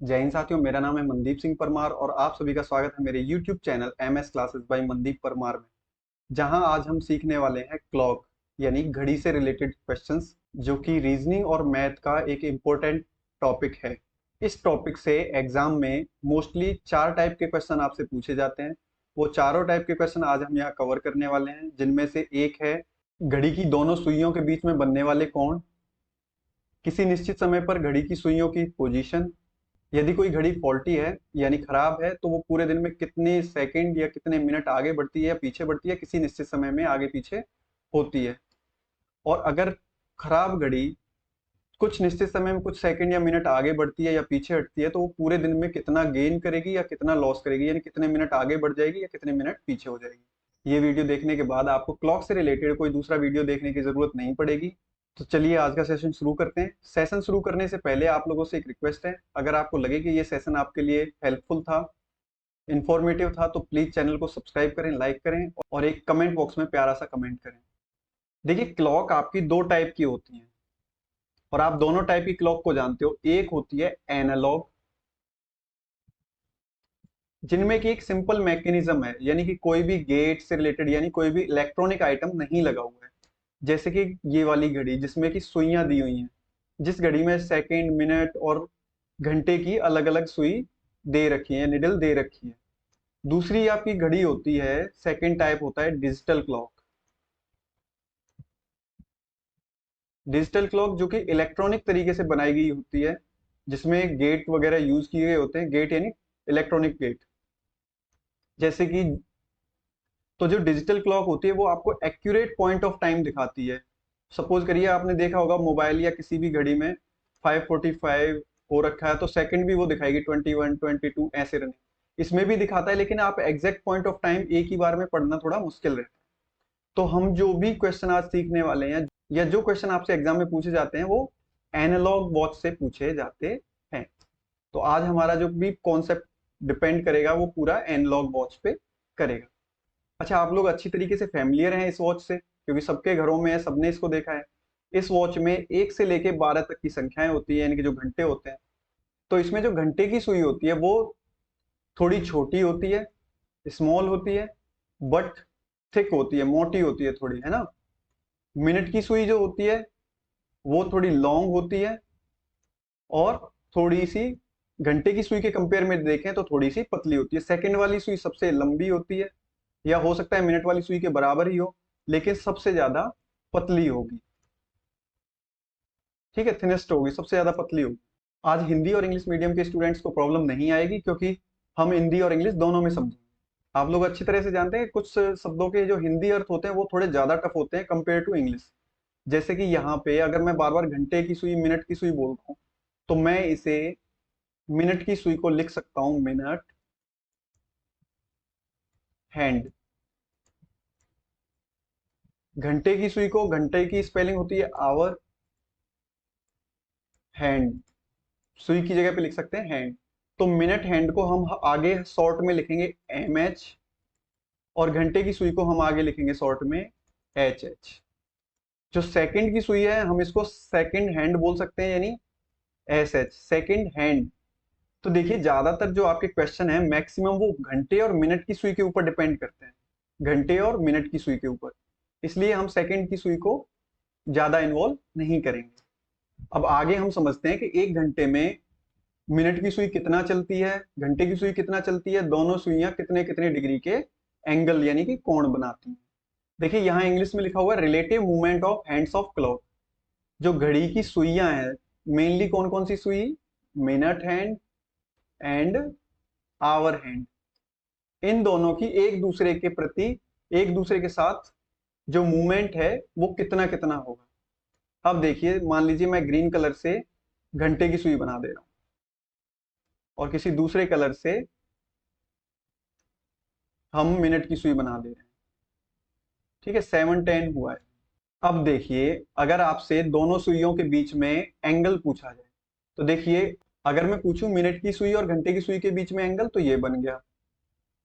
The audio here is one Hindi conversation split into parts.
जय हिंद साथियों, मेरा नाम है मनदीप सिंह परमार और आप सभी का स्वागत है मेरे YouTube channel MS classes bye Mandeep Parmar में। जहां आज हम सीखने वाले हैं क्लॉक यानी घड़ी से रिलेटेड क्वेश्चंस, जो कि रीजनिंग और मैथ का एक इम्पोर्टेंट टॉपिक है। इस टॉपिक से एग्जाम में मोस्टली 4 टाइप के क्वेश्चन आपसे पूछे जाते हैं। वो चारों टाइप के क्वेश्चन आज हम यहाँ कवर करने वाले हैं, जिनमें से एक है घड़ी की दोनों सुइयों के बीच में बनने वाले कोण, किसी निश्चित समय पर घड़ी की सुइयों की पोजीशन, यदि कोई घड़ी फॉल्टी है यानी खराब है तो वो पूरे दिन में कितने सेकंड या कितने मिनट आगे बढ़ती है या पीछे बढ़ती है, किसी निश्चित समय में आगे पीछे होती है। और अगर खराब घड़ी कुछ निश्चित समय में कुछ सेकंड या मिनट आगे बढ़ती है या पीछे हटती है तो वो पूरे दिन में कितना गेन करेगी या कितना लॉस करेगी, यानी कितने मिनट आगे बढ़ जाएगी या कितने मिनट पीछे हो जाएगी। ये वीडियो देखने के बाद आपको क्लॉक से रिलेटेड कोई दूसरा वीडियो देखने की जरूरत नहीं पड़ेगी। तो चलिए आज का सेशन शुरू करते हैं। सेशन शुरू करने से पहले आप लोगों से एक रिक्वेस्ट है, अगर आपको लगे कि ये सेशन आपके लिए हेल्पफुल था, इंफॉर्मेटिव था, तो प्लीज चैनल को सब्सक्राइब करें, लाइक करें और एक कमेंट बॉक्स में प्यारा सा कमेंट करें। देखिए, क्लॉक आपकी दो टाइप की होती है और आप दोनों टाइप की क्लॉक को जानते हो। एक होती है एनालॉग, जिनमें कि एक सिंपल मैकेनिज्म है, यानी कि कोई भी गेट से रिलेटेड यानी कोई भी इलेक्ट्रॉनिक आइटम नहीं लगा हुआ है। जैसे कि ये वाली घड़ी जिसमें कि सुइयां दी हुई हैं, जिस घड़ी में सेकंड, मिनट और घंटे की अलग अलग सुई दे रखी है, निडल दे रखी है। दूसरी आपकी घड़ी होती है, सेकंड टाइप होता है डिजिटल क्लॉक। डिजिटल क्लॉक जो कि इलेक्ट्रॉनिक तरीके से बनाई गई होती है, जिसमें गेट वगैरह यूज किए गए होते हैं। गेट यानी इलेक्ट्रॉनिक गेट। जैसे कि तो जो डिजिटल क्लॉक होती है वो आपको एक्यूरेट पॉइंट ऑफ टाइम दिखाती है। सपोज करिए आपने देखा होगा मोबाइल या किसी भी घड़ी में 5:45 हो रखा है तो सेकंड भी वो दिखाएगी 21, 22 ऐसे रनिंग इसमें भी दिखाता है, लेकिन आप एग्जैक्ट पॉइंट ऑफ टाइम एक ही बार में पढ़ना थोड़ा मुश्किल रहता है। तो हम जो भी क्वेश्चन आज सीखने वाले हैं या जो क्वेश्चन आपसे एग्जाम में पूछे जाते हैं वो एनालॉग वॉच से पूछे जाते हैं। तो आज हमारा जो भी कॉन्सेप्ट डिपेंड करेगा वो पूरा एनालॉग वॉच पे करेगा। अच्छा, आप लोग अच्छी तरीके से फैमिलियर हैं इस वॉच से, क्योंकि सबके घरों में है, सबने इसको देखा है। इस वॉच में 1 से लेके 12 तक की संख्याएं होती है, यानी कि जो घंटे होते हैं। तो इसमें जो घंटे की सुई होती है वो थोड़ी छोटी होती है, स्मॉल होती है, बट थिक होती है, मोटी होती है थोड़ी, है ना। मिनट की सुई जो होती है वो थोड़ी लॉन्ग होती है और थोड़ी सी घंटे की सुई के कंपेयर में देखें तो थोड़ी सी पतली होती है। सेकंड वाली सुई सबसे लंबी होती है, या हो सकता है मिनट वाली सुई के बराबर ही हो, लेकिन सबसे ज्यादा पतली होगी। ठीक है, थिनेस्ट होगी, सबसे ज्यादा पतली होगी। आज हिंदी और इंग्लिश मीडियम के स्टूडेंट्स को प्रॉब्लम नहीं आएगी, क्योंकि हम हिंदी और इंग्लिश दोनों में समझेंगे। आप लोग अच्छी तरह से जानते हैं कुछ शब्दों के जो हिंदी अर्थ होते हैं वो थोड़े ज्यादा टफ होते हैं कंपेयर टू इंग्लिश। जैसे कि यहाँ पे अगर मैं बार बार घंटे की सुई, मिनट की सुई बोलता हूँ तो मैं इसे मिनट की सुई को लिख सकता हूं मिनट हैंड। घंटे की सुई को, घंटे की स्पेलिंग होती है आवर, हैंड सुई की जगह पे लिख सकते हैं हैंड। तो मिनट हैंड को हम आगे शॉर्ट में लिखेंगे MH, और घंटे की सुई को हम आगे लिखेंगे शॉर्ट में HH। जो सेकंड की सुई है हम इसको सेकंड हैंड बोल सकते हैं, यानी SH, सेकंड हैंड। तो देखिए, ज्यादातर जो आपके क्वेश्चन है मैक्सिमम वो घंटे और मिनट की सुई के ऊपर डिपेंड करते हैं, घंटे और मिनट की सुई के ऊपर। इसलिए हम सेकंड की सुई को ज्यादा इन्वॉल्व नहीं करेंगे। अब आगे हम समझते हैं कि एक घंटे में मिनट की सुई कितना चलती है, घंटे की सुई कितना चलती है, दोनों सुइयां कितने कितने डिग्री के एंगल यानी कि कोण बनाती हैं। देखिए, यहाँ इंग्लिश में लिखा हुआ है relative movement of hands of clock. जो घड़ी की सुइयां हैं, मेनली कौन कौन सी सुई, minute hand and hour hand, इन दोनों की एक दूसरे के प्रति, एक दूसरे के साथ जो मूवमेंट है वो कितना कितना होगा। अब देखिए, मान लीजिए मैं ग्रीन कलर से घंटे की सुई बना दे रहा हूं और किसी दूसरे कलर से हम मिनट की सुई बना दे रहे हैं। ठीक है, 7:10 हुआ है। अब देखिए, अगर आपसे दोनों सुइयों के बीच में एंगल पूछा जाए तो देखिए, अगर मैं पूछूं मिनट की सुई और घंटे की सुई के बीच में एंगल तो ये बन गया।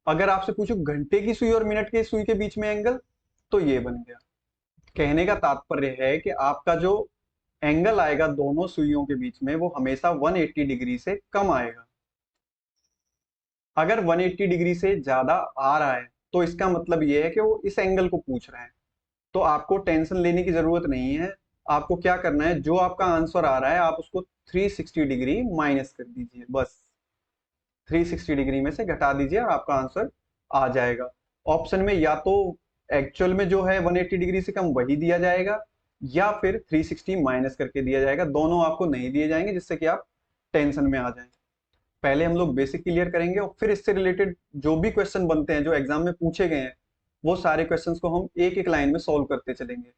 अगर आपसे पूछूं घंटे की सुई और मिनट की सुई के बीच में एंगल तो ये बन गया। कहने का तात्पर्य है कि आपका जो एंगल आएगा दोनों सुइयों के बीच में वो हमेशा 180 डिग्री से कम आएगा। अगर 180 डिग्री से ज्यादा आ रहा है तो इसका मतलब ये है कि वो इस एंगल को पूछ रहा है। तो आपको टेंशन लेने की जरूरत नहीं है। आपको क्या करना है, जो आपका आंसर आ रहा है आप उसको 360 डिग्री माइनस कर दीजिए, बस 360 डिग्री में से घटा दीजिए और आपका आंसर आ जाएगा। ऑप्शन में या तो एक्चुअल में जो है 180 डिग्री से कम वही दिया जाएगा या फिर 360 माइनस करके दिया जाएगा, दोनों आपको नहीं दिए जाएंगे जिससे कि आप टेंशन में आ जाएं। पहले हम लोग बेसिक क्लियर करेंगे और फिर इससे रिलेटेड जो भी क्वेश्चन बनते हैं जो एग्जाम में पूछे गए हैं वो सारे क्वेश्चंस को हम एक एक लाइन में सॉल्व करते चलेंगे।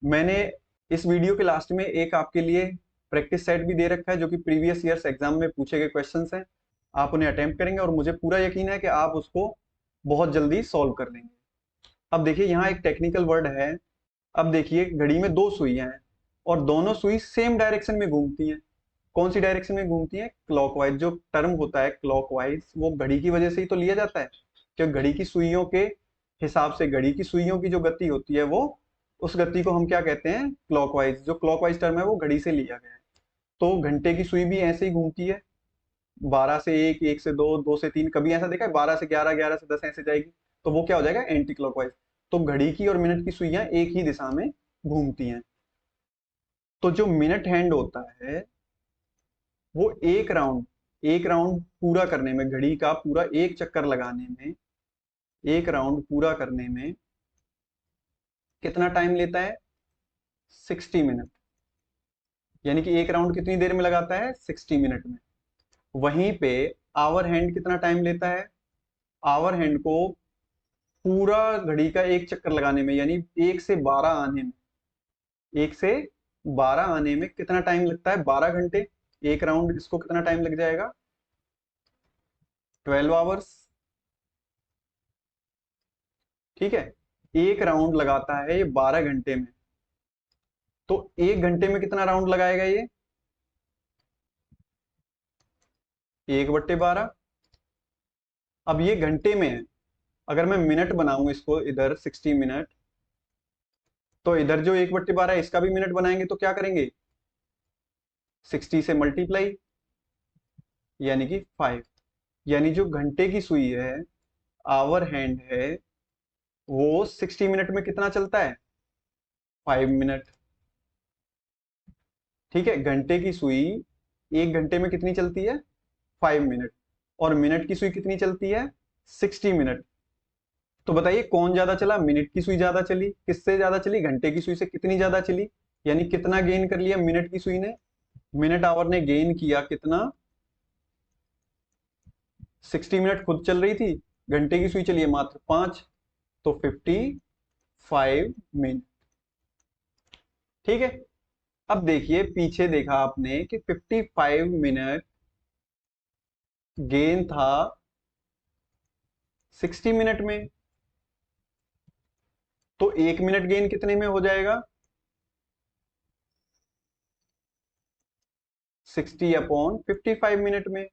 मैंने इस वीडियो के लास्ट में एक आपके लिए प्रैक्टिस सेट भी दे रखा है जो कि प्रीवियस ईयर्स एग्जाम में पूछे गए क्वेश्चंस हैं। आप उन्हें अटेम्प्ट करेंगे और मुझे पूरा यकीन है कि आप उसको बहुत जल्दी सॉल्व कर लेंगे। अब देखिए यहाँ एक टेक्निकल वर्ड है। अब देखिए घड़ी में दो सुइयां हैं और दोनों सुई सेम डायरेक्शन में घूमती हैं। कौन सी डायरेक्शन में घूमती है? क्लॉकवाइज। जो टर्म होता है क्लॉकवाइज वो घड़ी की वजह से ही तो लिया जाता है, क्योंकि घड़ी की सुइयों के हिसाब से घड़ी की सुइयों की जो गति होती है वो उस गति को हम क्या कहते हैं? क्लॉकवाइज। जो क्लॉकवाइज टर्म है वो घड़ी से लिया गया है। तो घंटे की सुई भी ऐसे ही घूमती है, 12 से 1, 1 से 2, 2 से 3, कभी ऐसा देखा है 12 से 11, 11 से 10 ऐसे जाएगी, तो वो क्या हो जाएगा? Anti clockwise. तो घड़ी की और मिनट की सुइयां एक ही दिशा में घूमती हैं। तो जो मिनट हैंड होता है वो एक राउंड पूरा करने में, घड़ी का पूरा एक चक्कर लगाने में, एक राउंड पूरा करने में कितना टाइम लेता है? 60 मिनट। यानी कि एक राउंड कितनी देर में लगाता है? 60 मिनट में। वहीं पे आवर हैंड कितना टाइम लेता है? आवर हैंड को पूरा घड़ी का एक चक्कर लगाने में यानी 1 से 12 आने में, 1 से 12 आने में कितना टाइम लगता है? 12 घंटे। एक राउंड इसको कितना टाइम लग जाएगा? 12 आवर्स। ठीक है, एक राउंड लगाता है ये 12 घंटे में। तो एक घंटे में कितना राउंड लगाएगा ये? 1/12। अब ये घंटे में है, अगर मैं मिनट बनाऊं इसको इधर 60 मिनट, तो इधर जो 1/12 है इसका भी मिनट बनाएंगे तो क्या करेंगे? 60 से मल्टीप्लाई यानी कि 5। यानी जो घंटे की सुई है, आवर हैंड है, वो 60 मिनट में कितना चलता है? 5 मिनट। ठीक है, घंटे की सुई एक घंटे में कितनी चलती है? 5 मिनट। और मिनट की सुई कितनी चलती है? 60 मिनट। तो बताइए कौन ज्यादा चला? मिनट की सुई ज्यादा चली। किससे ज्यादा चली? घंटे की सुई से। कितनी ज्यादा चली? यानी कितना गेन कर लिया मिनट की सुई ने? मिनट आवर ने गेन किया कितना? 60 मिनट खुद चल रही थी, घंटे की सुई चली है मात्र 5, तो 55 मिनट। ठीक है, अब देखिए पीछे देखा आपने कि 55 मिनट गेन था 60 मिनट में, तो 1 मिनट गेन कितने में हो जाएगा? 60/55 मिनट में।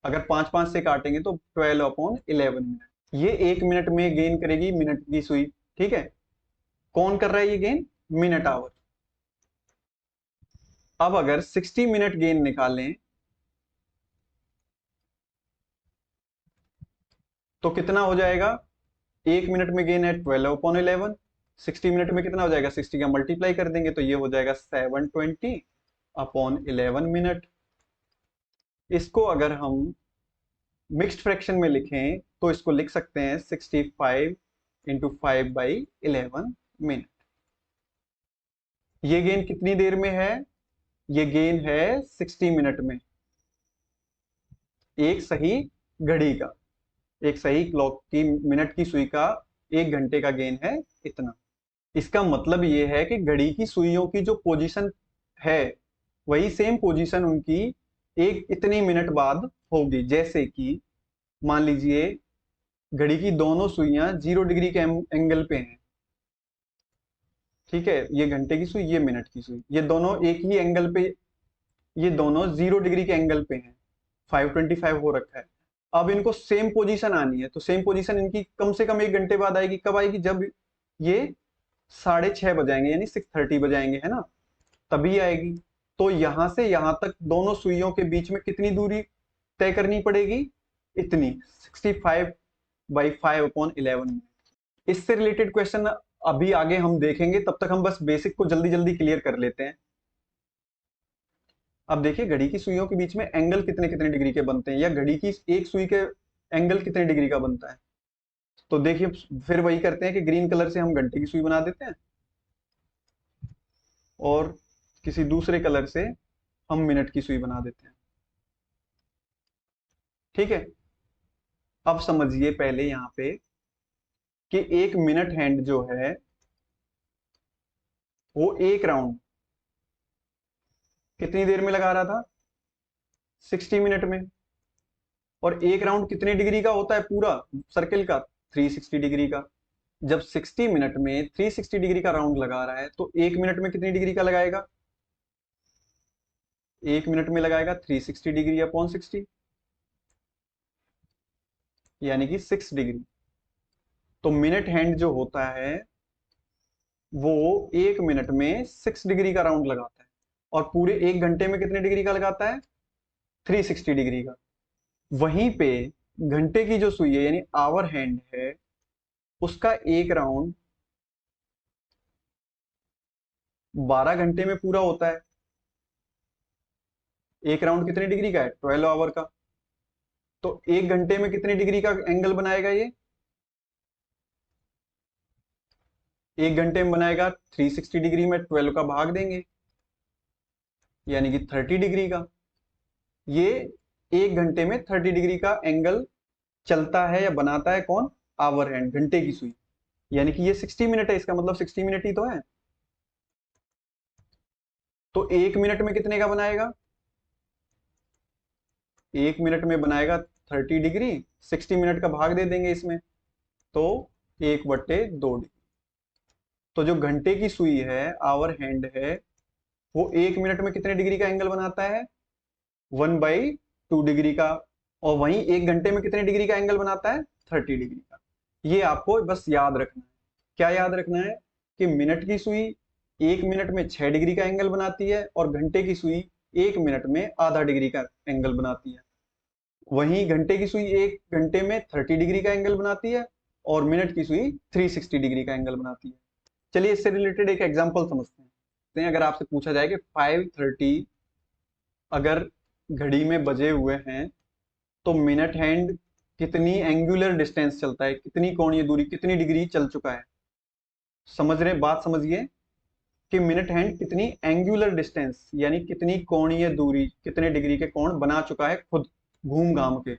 अगर 5 5 से काटेंगे तो 12/11 मिनट। ये 1 मिनट में गेन करेगी मिनट की सुई। ठीक है, कौन कर रहा है ये गेन? Minute our. अब अगर 60 मिनट गेन निकालें तो कितना हो जाएगा? 1 मिनट में गेन है 12/11। 60 मिनट में कितना हो जाएगा? 60 का मल्टीप्लाई कर देंगे तो ये हो जाएगा 720/11 मिनट। इसको अगर हम मिक्स्ड फ्रैक्शन में लिखें तो इसको लिख सकते हैं 65 इंटू 5/11 मिनट। ये गेन कितनी देर में है? ये गेन है 60 मिनट में। एक सही घड़ी का, एक सही क्लॉक की मिनट की सुई का 1 घंटे का गेन है इतना। इसका मतलब ये है कि घड़ी की सुइयों की जो पोजीशन है वही सेम पोजीशन उनकी एक इतनी मिनट बाद होगी। जैसे कि मान लीजिए घड़ी की दोनों सुइयां 0 डिग्री के एंगल पे हैं। ठीक है, ये घंटे की सुई, ये मिनट की सुई, ये दोनों एक ही एंगल पे, ये दोनों 0 डिग्री के एंगल पे हैं। 525 हो रखा है। अब इनको सेम पोजीशन आनी है तो सेम पोजीशन इनकी कम से कम 1 घंटे बाद आएगी। कब आएगी? जब ये 6:30 बजाएंगे यानी 6:30 बजाएंगे, है ना, तभी आएगी। तो यहां से यहां तक दोनों सुइयों के बीच में कितनी दूरी तय करनी पड़ेगी? इतनी, 65/5/11। इससे रिलेटेड क्वेश्चन अभी आगे हम देखेंगे, तब तक हम बस बेसिक को जल्दी जल्दी क्लियर कर लेते हैं। अब देखिए घड़ी की सुइयों के बीच में एंगल कितने कितने डिग्री के बनते हैं, या घड़ी की एक सुई के एंगल कितने डिग्री का बनता है। तो देखिए फिर वही करते हैं कि ग्रीन कलर से हम घंटे की सुई बना देते हैं और किसी दूसरे कलर से हम मिनट की सुई बना देते हैं। ठीक है, अब समझिए पहले यहां पे कि एक मिनट हैंड जो है वो एक राउंड कितनी देर में लगा रहा था? 60 मिनट में। और एक राउंड कितने डिग्री का होता है पूरा सर्किल का? 360 डिग्री का। जब 60 मिनट में 360 डिग्री का राउंड लगा रहा है तो एक मिनट में कितनी डिग्री का लगाएगा? एक मिनट में लगाएगा 360 डिग्री अपॉन 60, यानी कि 6 डिग्री। तो मिनट हैंड जो होता है वो एक मिनट में 6 डिग्री का राउंड लगाता है, और पूरे एक घंटे में कितने डिग्री का लगाता है? 360 डिग्री का। वहीं पे घंटे की जो सुई है यानी आवर हैंड है, उसका एक राउंड 12 घंटे में पूरा होता है। एक राउंड कितने डिग्री का है? 12 आवर का। तो एक घंटे में कितने डिग्री का एंगल बनाएगा ये? एक घंटे में बनाएगा 360 डिग्री में 12 का भाग देंगे, यानी कि 30 डिग्री का। ये एक घंटे में 30 डिग्री का एंगल चलता है या बनाता है कौन? आवर हैंड, घंटे की सुई। यानी कि ये 60 मिनट है, इसका मतलब 60 मिनट ही तो है। तो एक मिनट में कितने का बनाएगा? एक मिनट में बनाएगा 30 डिग्री, 60 मिनट का भाग दे देंगे इसमें, तो 1/2 डिग्री। तो जो घंटे की सुई है, आवर हैंड है, वो एक मिनट में कितने डिग्री का एंगल बनाता है? 1/2 डिग्री का। और वहीं एक घंटे में कितने डिग्री का एंगल बनाता है? 30 डिग्री का। ये आपको बस याद रखना है। क्या याद रखना है? कि मिनट की सुई एक मिनट में 6 डिग्री का एंगल बनाती है, और घंटे की सुई एक मिनट में आधा डिग्री का एंगल बनाती है। वहीं घंटे की सुई एक घंटे में 30 डिग्री का एंगल बनाती है, और मिनट की सुई 360 डिग्री का एंगल बनाती है। चलिए इससे रिलेटेड एक एग्जांपल समझते हैं। अगर आपसे पूछा जाए कि 5:30 अगर घड़ी में बजे हुए हैं, तो मिनट हैंड कितनी एंगुलर डिस्टेंस चलता है, कितनी कोणीय दूरी, कितनी डिग्री चल चुका है। समझ रहे? बात समझिए कि मिनट हैंड कितनी एंगुलर डिस्टेंस यानी कितनी कोणीय दूरी, कितने डिग्री के कोण बना चुका है खुद घूम घाम के।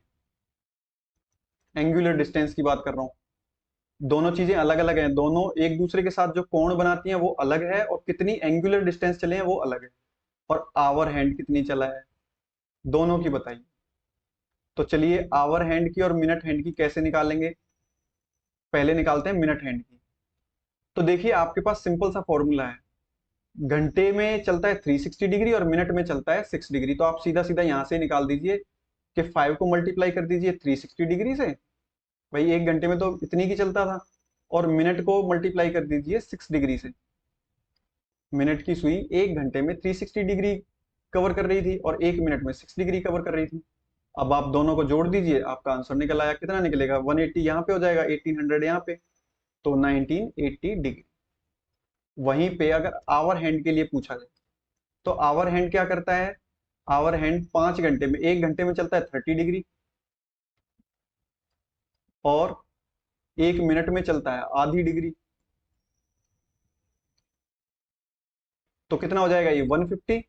एंगुलर डिस्टेंस की बात कर रहा हूं। दोनों चीजें अलग अलग हैं, दोनों एक दूसरे के साथ जो कोण बनाती हैं वो अलग है, और कितनी एंगुलर डिस्टेंस चले हैं वो अलग है। और आवर हैंड कितनी चला है, दोनों की बताइए। तो चलिए आवर हैंड की और मिनट हैंड की कैसे निकालेंगे? पहले निकालते हैं मिनट हैंड की। तो देखिए आपके पास सिंपल सा फॉर्मूला है। घंटे में चलता है 360 डिग्री और मिनट में चलता है 6 डिग्री। तो आप सीधा सीधा यहां से निकाल दीजिए कि 5 को मल्टीप्लाई कर दीजिए 360 डिग्री से। भाई एक घंटे में तो इतनी की चलता था। और मिनट को मल्टीप्लाई कर दीजिए 6 डिग्री से। मिनट की सुई एक घंटे में 360 डिग्री कवर कर रही थी, और एक मिनट में 6 डिग्री कवर कर रही थी। अब आप दोनों को जोड़ दीजिए, आपका आंसर निकल आया। कितना निकलेगा? 180 यहाँ पे हो जाएगा, 1800 यहाँ पे, तो 1980 डिग्री। वहीं पे अगर आवर हैंड के लिए पूछा जाए, तो आवर हैंड क्या करता है? आवर हैंड 5 घंटे में, एक घंटे में चलता है 30 डिग्री, और एक मिनट में चलता है आधी डिग्री। तो कितना हो जाएगा ये? 150।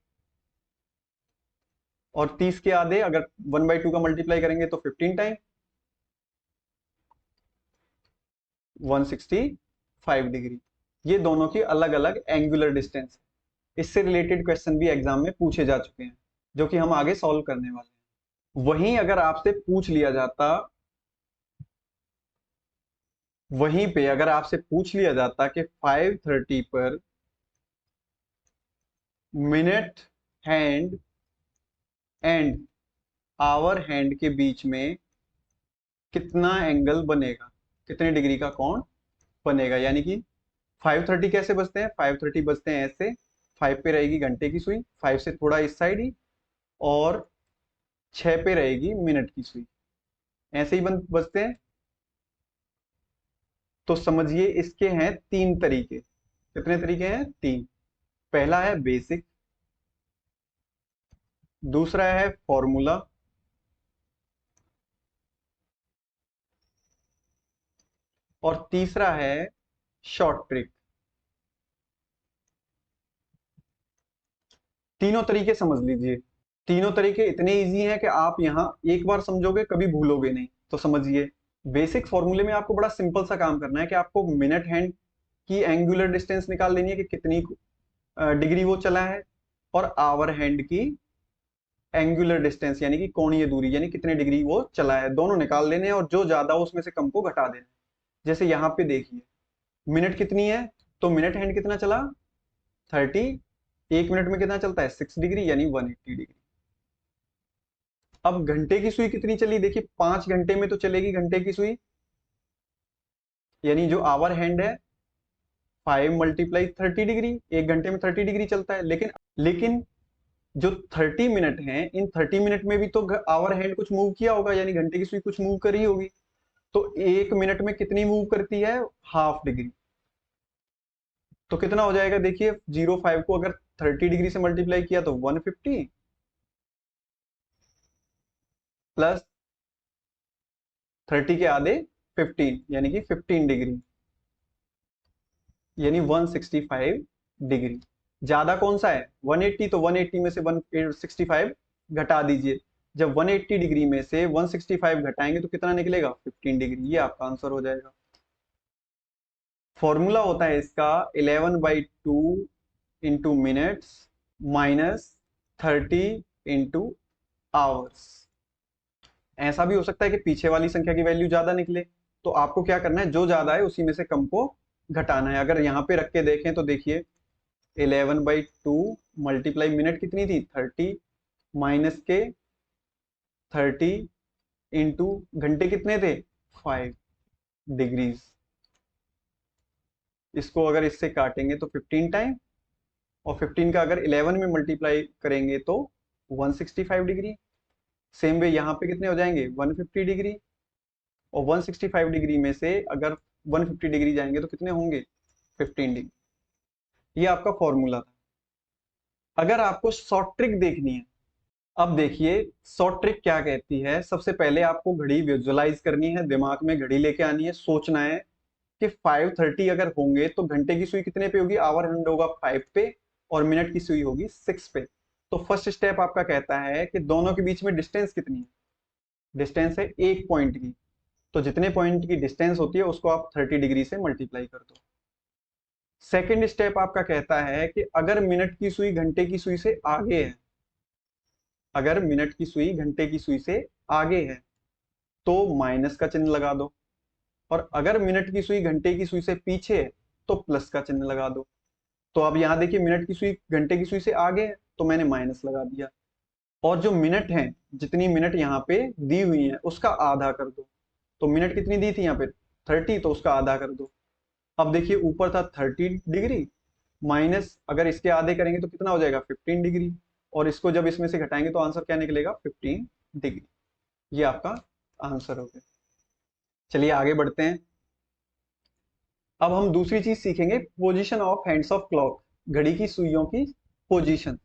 और 30 के आधे अगर 1/2 का मल्टीप्लाई करेंगे तो 15 टाइम, 165 डिग्री। ये दोनों की अलग अलग एंगुलर डिस्टेंस है। इससे रिलेटेड क्वेश्चन भी एग्जाम में पूछे जा चुके हैं, जो कि हम आगे सॉल्व करने वाले हैं। वहीं अगर आपसे पूछ लिया जाता, वहीं पे अगर आपसे पूछ लिया जाता कि 5:30 पर minute hand and hour hand के बीच में कितना एंगल बनेगा, कितने डिग्री का कोण बनेगा, यानी कि 5:30 कैसे बजते हैं? 5:30 बजते हैं ऐसे, 5 पे रहेगी घंटे की सुई, 5 से थोड़ा इस साइड ही, और 6 पे रहेगी मिनट की सुई, ऐसे ही बजते हैं। तो समझिए इसके हैं 3 तरीके। कितने तरीके हैं? 3। पहला है बेसिक, दूसरा है फॉर्मूला, और तीसरा है शॉर्ट ट्रिक। तीनों तरीके समझ लीजिए। तीनों तरीके इतने इजी हैं कि आप यहां एक बार समझोगे कभी भूलोगे नहीं। तो समझिए, बेसिक फॉर्मूले में आपको बड़ा सिंपल सा काम करना है कि आपको मिनट हैंड की एंगुलर डिस्टेंस निकाल लेनी है कि कितनी डिग्री वो चला है, और आवर हैंड की एंगुलर डिस्टेंस यानी कि कोणीय दूरी, यानी कितने डिग्री वो चला है, दोनों निकाल लेने हैं, और जो ज्यादा हो उसमें से कम को घटा देना है। जैसे यहाँ पे देखिए, मिनट कितनी है, तो मिनट हैंड कितना चला? 30। 1 मिनट में कितना चलता है? 6 डिग्री, यानी 180 डिग्री। अब घंटे की सुई कितनी चली? देखिए 5 घंटे में तो चलेगी घंटे की सुई, यानी जो आवर हैंड है 5 × 30 डिग्री, 1 घंटे में 30 डिग्री चलता है। लेकिन जो 30 मिनट हैं, इन 30 मिनट में भी तो आवर हैंड कुछ मूव किया होगा, यानी घंटे की सुई कुछ मूव करी होगी। तो 1 मिनट में कितनी मूव करती है? Half degree. तो कितना हो जाएगा? देखिए 0.5 को अगर 30 डिग्री से मल्टीप्लाई किया तो 150, प्लस 30 के आधे 15, यानी कि 15 डिग्री, यानी 165 डिग्री। ज्यादा कौन सा है? 180, तो 180 में से 165 घटा दीजिए। जब 180 डिग्री में से 165 घटाएंगे तो कितना निकलेगा? 15 डिग्री। ये आपका आंसर हो जाएगा। फॉर्मूला होता है इसका 11/2 into minutes minus 30 into hours. ऐसा भी हो सकता है कि पीछे वाली संख्या की वैल्यू ज्यादा निकले, तो आपको क्या करना है, जो ज्यादा है उसी में से कम को घटाना है। अगर यहाँ पे रख के देखें तो देखिए 11/2 मल्टीप्लाई मिनट कितनी थी? 30, माइनस के 30 इंटू घंटे कितने थे? 5 डिग्रीज। इसको अगर इससे काटेंगे तो 15 टाइम, और 15 का अगर 11 में मल्टीप्लाई करेंगे तो 165 डिग्री। सेम वे यहाँ पे कितने हो जाएंगे? 150 डिग्री, और 165 डिग्री में से अगर 150 डिग्री जाएंगे तो कितने होंगे? 15 डिग्री। ये आपका फॉर्मूला था। अगर आपको शॉर्ट ट्रिक देखनी है, अब देखिए शॉर्ट ट्रिक क्या कहती है। सबसे पहले आपको घड़ी विजुअलाइज करनी है, दिमाग में घड़ी लेके आनी है, सोचना है कि 5:30 अगर होंगे तो घंटे की सुई कितने पे होगी? आवर हैंड होगा 5 पे, और मिनट की सुई होगी 6 पे। तो फर्स्ट स्टेप आपका कहता है कि दोनों के बीच में डिस्टेंस कितनी है? डिस्टेंस है 1 पॉइंट की। तो जितने पॉइंट की डिस्टेंस होती है उसको आप 30 डिग्री से मल्टीप्लाई कर दो। सेकेंड स्टेप आपका कहता है कि अगर मिनट की सुई घंटे की सुई से आगे है, अगर मिनट की सुई घंटे की सुई से आगे है तो माइनस का चिन्ह लगा दो, और अगर मिनट की सुई घंटे की सुई से पीछे है तो प्लस का चिन्ह लगा दो। तो अब यहां देखिए मिनट की सुई घंटे की सुई से आगे है तो मैंने माइनस लगा दिया, और जो मिनट है, जितनी मिनट यहाँ पे दी हुई है उसका आधा कर दो। तो मिनट कितनी दी थी यहाँ पे? 30, तो उसका आधा कर दो। अब देखिए ऊपर था 30 डिग्री, माइनस अगर इसके आधे करेंगे तो कितना हो जाएगा? 15 डिग्री, और इसको जब इसमें से घटाएंगे तो आंसर क्या निकलेगा? 15 डिग्री। ये आपका आंसर हो गया। चलिए आगे बढ़ते हैं। अब हम दूसरी चीज सीखेंगे, position of hands of clock, घड़ी की सुइयों की पोजीशन।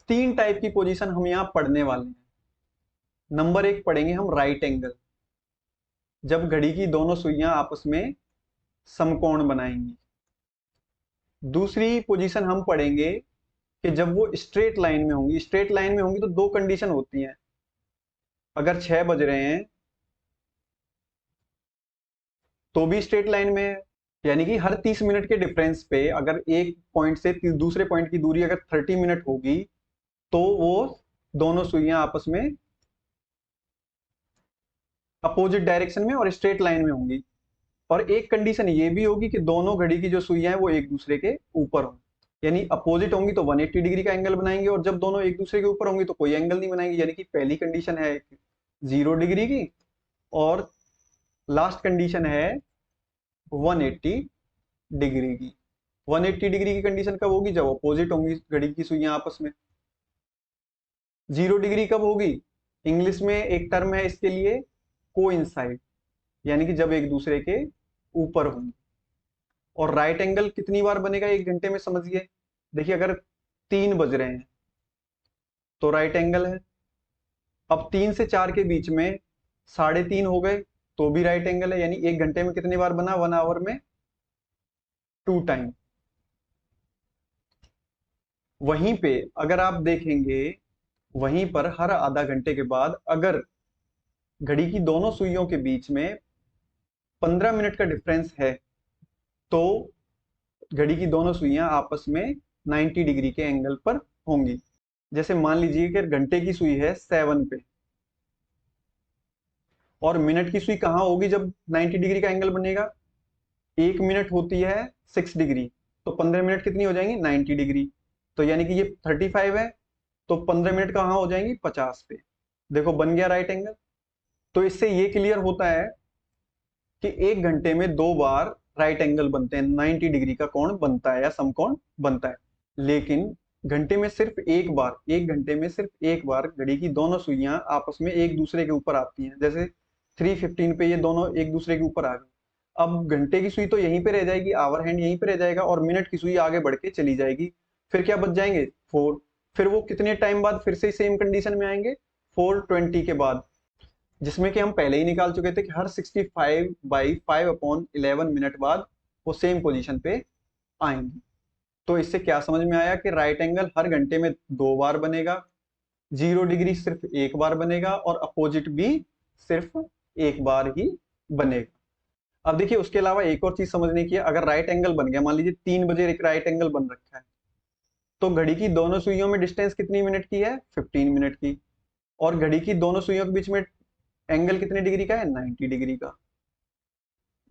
3 टाइप की पोजीशन हम यहाँ पढ़ने वाले हैं। नंबर 1 पढ़ेंगे हम राइट एंगल, जब घड़ी की दोनों सुइयां आपस में समकोण बनाएंगी। दूसरी पोजीशन हम पढ़ेंगे कि जब वो स्ट्रेट लाइन में होंगी। स्ट्रेट लाइन में होंगी तो दो कंडीशन होती हैं। अगर 6 बज रहे हैं तो भी स्ट्रेट लाइन में है, यानी कि हर 30 मिनट के डिफरेंस पे अगर एक पॉइंट से दूसरे पॉइंट की दूरी अगर 30 मिनट होगी तो वो दोनों सुइयां आपस में अपोजिट डायरेक्शन में और स्ट्रेट लाइन में होंगी। और एक कंडीशन ये भी होगी कि दोनों घड़ी की जो सुइयां हैं वो एक दूसरे के ऊपर हों, यानी अपोजिट होंगी तो 180 डिग्री का एंगल बनाएंगे, और जब दोनों एक दूसरे के ऊपर होंगी तो कोई एंगल नहीं बनाएंगे। यानी कि पहली कंडीशन है 0 डिग्री की, और लास्ट कंडीशन है 180 डिग्री की। 180 डिग्री की कंडीशन कब होगी? जब अपोजिट होंगी घड़ी की सुइयां आपस में। 0 डिग्री कब होगी? इंग्लिश में एक टर्म है इसके लिए, कोइंसाइड, यानी कि जब एक दूसरे के ऊपर होंगे। और राइट एंगल कितनी बार बनेगा एक घंटे में, समझिए। देखिए, अगर 3 बज रहे हैं तो राइट एंगल है। अब 3 से 4 के बीच में 3.5 हो गए तो भी राइट एंगल है, यानी एक घंटे में कितनी बार बना? 1 आवर में 2 टाइम। वहीं पे अगर आप देखेंगे, वहीं पर हर आधा घंटे के बाद अगर घड़ी की दोनों सुइयों के बीच में 15 मिनट का डिफरेंस है तो घड़ी की दोनों सुइयां आपस में 90 डिग्री के एंगल पर होंगी। जैसे मान लीजिए कि घंटे की सुई है 7 पे और मिनट की सुई कहाँ होगी जब 90 डिग्री का एंगल बनेगा? 1 मिनट होती है 6 डिग्री, तो 15 मिनट कितनी हो जाएंगी? 90 डिग्री। तो यानी कि ये 35 है, तो 15 मिनट कहाँ हो जाएंगी? 50 पे। देखो बन गया राइट एंगल। तो इससे ये क्लियर होता है कि एक घंटे में 2 बार राइट एंगल बनते हैं, 90 डिग्री का कोण बनता है या समकोण बनता है। लेकिन घंटे में सिर्फ एक बार, एक घंटे में सिर्फ एक बार घड़ी की दोनों सुइयां आपस में एक दूसरे के ऊपर आती हैं। जैसे 3:15 पे ये दोनों एक दूसरे के ऊपर आ गई। अब घंटे की सुई तो यहीं पे रह जाएगी, आवर हैंड यहीं पे रह जाएगा, और मिनट की सुई आगे बढ़ के चली जाएगी। फिर क्या बच जाएंगे? 4। फिर वो कितने टाइम बाद फिर से सेम कंडीशन में आएंगे? 4:20 के बाद, जिसमें कि हम पहले ही निकाल चुके थे कि हर 65/5/11 मिनट बाद वो सेम पोजीशन पे आएंगी। तो इससे क्या समझ में आया कि राइट एंगल हर घंटे में 2 बार बनेगा, 0 डिग्री सिर्फ एक बार बनेगा, और अपोजिट भी सिर्फ एक बार ही बनेगा। अब देखिए, उसके अलावा एक और चीज समझने की है। अगर राइट एंगल बन गया, मान लीजिए 3 बजे एक राइट एंगल बन रखा है, तो घड़ी की दोनों सुइयों में डिस्टेंस कितनी मिनट की है? 15 मिनट की। और घड़ी की दोनों सुइयों के बीच में एंगल कितने डिग्री का है? 90 डिग्री का।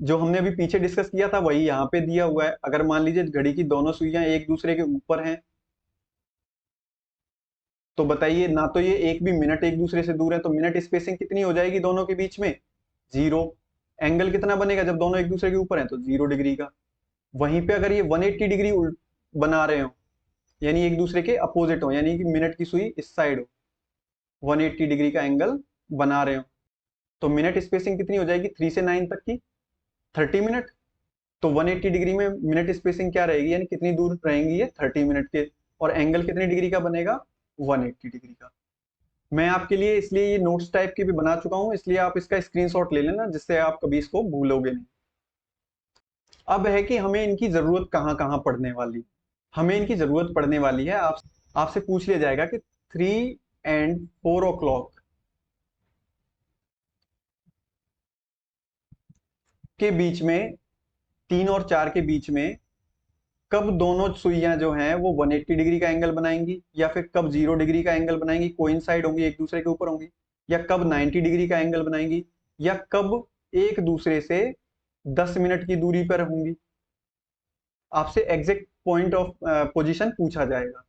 जो हमने अभी पीछे डिस्कस किया था वही यहाँ पे दिया हुआ है। अगर मान लीजिए घड़ी की दोनों सुइयां एक दूसरे के ऊपर हैं, तो बताइए, ना तो ये एक भी मिनट एक दूसरे से दूर है, तो मिनट स्पेसिंग कितनी हो जाएगी दोनों के बीच में? 0। एंगल कितना बनेगा जब दोनों एक दूसरे के ऊपर हैं? तो 0 डिग्री का। वहीं पे अगर ये 180 डिग्री बना रहे हो, यानी एक दूसरे के अपोजिट हो, यानी कि मिनट की सुई इस साइड हो, 180 डिग्री का एंगल बना रहे हो, तो मिनट स्पेसिंग कितनी हो जाएगी 3 से 9 तक की? 30 मिनट। तो 180 डिग्री में मिनट स्पेसिंग क्या रहेगी, यानी कितनी दूर रहेंगी ये? 30 मिनट के। और एंगल कितने डिग्री का बनेगा? 180 डिग्री का। मैं आपके लिए इसलिए ये नोट्स टाइप की भी बना चुका हूं, इसलिए आप इसका स्क्रीनशॉट ले लेना, जिससे आप कभी इसको भूलोगे नहीं। अब है कि हमें इनकी जरूरत कहाँ कहाँ पड़ने वाली। हमें इनकी जरूरत पड़ने वाली है, आपसे पूछ लिया जाएगा कि 3 और 4 o'clock के बीच में, 3 और 4 के बीच में कब दोनों सुइयां जो हैं वो 180 डिग्री का एंगल बनाएंगी, या फिर कब 0 डिग्री का एंगल बनाएंगी, कोइंसाइड होंगी, एक दूसरे के ऊपर होंगी, या कब 90 डिग्री का एंगल बनाएंगी, या कब एक दूसरे से 10 मिनट की दूरी पर होंगी। आपसे एग्जैक्ट पॉइंट ऑफ पोजीशन पूछा जाएगा।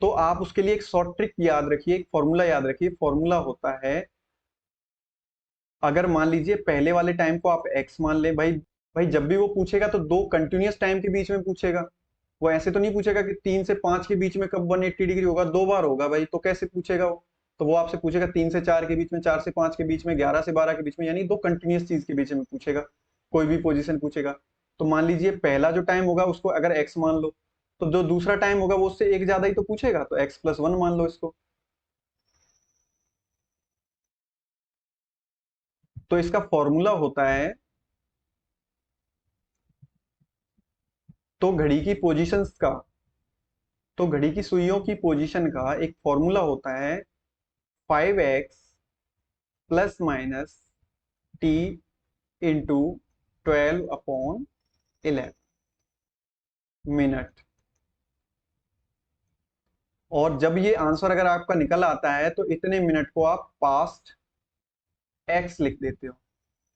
तो आप उसके लिए एक शॉर्ट ट्रिक याद रखिए, एक फॉर्मूला याद रखिए। फॉर्मूला होता है, अगर मान लीजिए पहले वाले टाइम को आप x मान ले, भाई भाई जब भी वो पूछेगा तो दो कंटिन्यूअस टाइम के बीच में पूछेगा। वो ऐसे तो नहीं पूछेगा कि 3 से 5 के बीच में कब 180 डिग्री होगा, 2 बार होगा भाई, तो कैसे पूछेगा वो? तो वो आपसे पूछेगा 3 से 4 के बीच में, 4 से 5 के बीच में, 11 से 12 के बीच में, यानी दो कंटिन्यूअस चीज के बीच में पूछेगा, कोई भी पोजीशन पूछेगा। तो मान लीजिए पहला जो टाइम होगा उसको अगर x मान लो, तो जो दूसरा टाइम होगा वो उससे एक ज्यादा ही तो पूछेगा, तो x+1 मान लो इसको। तो इसका फॉर्मूला होता है, तो घड़ी की पोजीशंस का, तो घड़ी की सुइयों की पोजीशन का एक फॉर्मूला होता है, 5x+-t × 12/11 मिनट। और जब ये आंसर अगर आपका निकल आता है तो इतने मिनट को आप पास्ट एक्स लिख देते हो,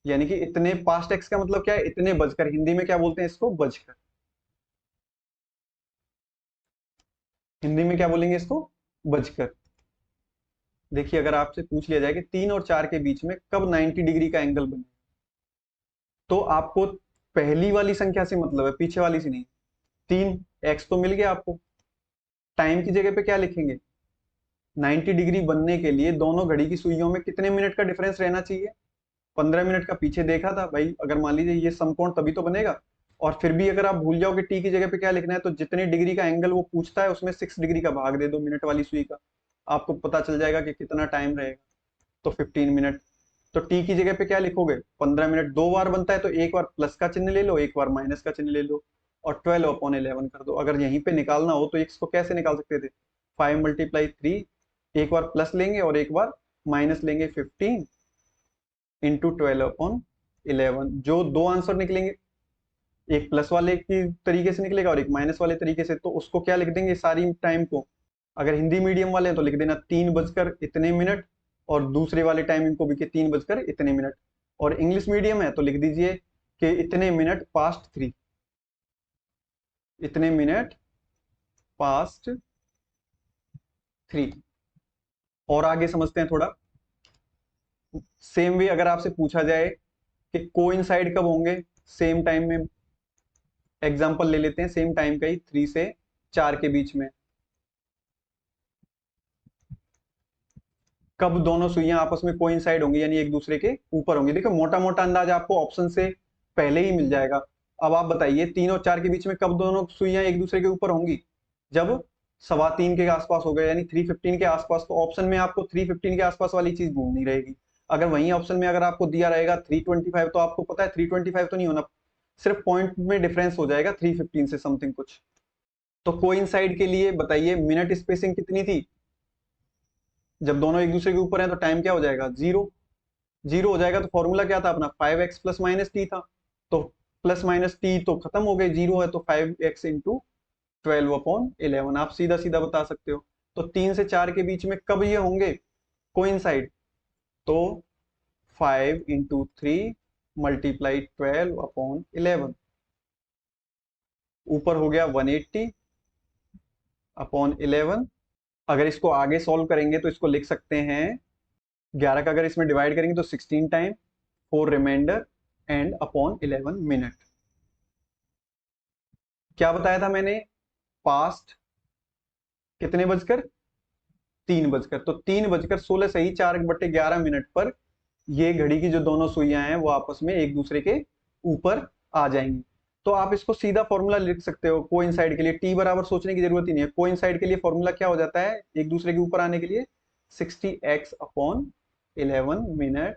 यानी कि इतने, पास्ट एक्स का मतलब क्या है? इतने बजकर, हिंदी में क्या बोलते हैं इसको? बजकर। हिंदी में क्या बोलेंगे इसको? बजकर। देखिए, अगर आपसे पूछ लिया जाए कि 3 और 4 के बीच में कब 90 डिग्री का एंगल बने, तो आपको पहली वाली संख्या से मतलब है, पीछे वाली से नहीं। 3 x तो मिल गया आपको। टाइम की जगह पे क्या लिखेंगे? 90 डिग्री बनने के लिए दोनों घड़ी की सुइयों में कितने मिनट का डिफरेंस रहना चाहिए? 15 मिनट का पीछे देखा था भाई, अगर मान लीजिए ये समकोण तभी तो बनेगा। और फिर भी अगर आप भूल जाओ कि टी की जगह पे क्या लिखना है, तो जितने डिग्री का एंगल वो पूछता है उसमें 6 डिग्री का भाग दे दो मिनट वाली सुई का, आपको पता चल जाएगा कि कितना टाइम रहेगा। तो 15 मिनट। तो टी की जगह पे क्या लिखोगे? 15 मिनट 2 बार बनता है तो एक बार प्लस का चिन्ह ले लो, एक बार माइनस का चिन्ह ले लो, और 12/11 कर दो। अगर यहीं पे निकालना हो तो इसको कैसे निकाल सकते थे? 5 × 3, एक बार प्लस लेंगे और एक बार माइनस लेंगे। 15 इंटू 12/11। जो दो आंसर निकलेंगे, एक प्लस वाले की तरीके से निकलेगा और एक माइनस वाले तरीके से, तो उसको क्या लिख देंगे सारी टाइम को? अगर हिंदी मीडियम वाले हैं तो लिख देना 3 बजकर इतने मिनट, और दूसरे वाले टाइमिंग को भी कि 3 बजकर इतने मिनट। और इंग्लिश मीडियम है तो लिख दीजिए कि इतने मिनट पास्ट 3, इतने मिनट पास्ट 3। और आगे समझते हैं थोड़ा। सेम वे अगर आपसे पूछा जाए कि कोइंसाइड कब होंगे सेम टाइम में, एग्जांपल ले लेते हैं सेम टाइम का ही, 3 से 4 के बीच में, कब दोनों सुइयां आपस में कोइंसाइड होंगी, यानी एक दूसरे के ऊपर होंगी। देखो मोटा मोटा अंदाज आपको ऑप्शन से पहले ही मिल जाएगा। अब आप बताइए 3 और 4 के बीच में कब दोनों सुइयां एक दूसरे के ऊपर होंगी? जब 3:15 के आसपास हो गए, यानी 3:15 के आसपास। तो ऑप्शन में आपको 3:15 के आसपास वाली चीज ढूंढनी रहेगी। अगर वही ऑप्शन में अगर आपको दिया रहेगा 3:25, तो आपको पता है 3:25 तो नहीं होना, सिर्फ पॉइंट में डिफरेंस हो जाएगा 3:15 से समथिंग कुछ। तो कोइंसाइड के लिए बताइए मिनट स्पेसिंग कितनी थी? जब दोनों एक दूसरे के ऊपर हैं तो टाइम क्या हो जाएगा? जीरो। जीरो हो जाएगा तो फॉर्मूला क्या था अपना? 5x प्लस माइनस टी था। तो प्लस माइनस टी तो खत्म हो गए, जीरो है, तो 5x इंटू 12/11 आप सीधा सीधा बता सकते हो। तो 3 से 4 के बीच में कब ये होंगे कोइंसाइड? तो 5 × 3 मल्टीप्लाई 12/11, ऊपर हो गया 180/11। अगर इसको आगे सॉल्व करेंगे तो इसको लिख सकते हैं 11 का अगर इसमें डिवाइड करेंगे तो 16 time, 4 reminder and upon 11 minute. क्या बताया था मैंने? पास्ट कितने बजकर? 3 बजकर। तो 3:16 सही 4/11 मिनट पर ये घड़ी की जो दोनों सुइयां हैं वो आपस में एक दूसरे के ऊपर आ जाएंगी। तो आप इसको सीधा फॉर्मूला लिख सकते हो कोइंसाइड के लिए। टी बराबर सोचने की जरूरत ही नहीं है। कोइंसाइड के लिए फॉर्मूला क्या हो जाता है एक दूसरे के ऊपर आने के लिए? 60x/11 मिनट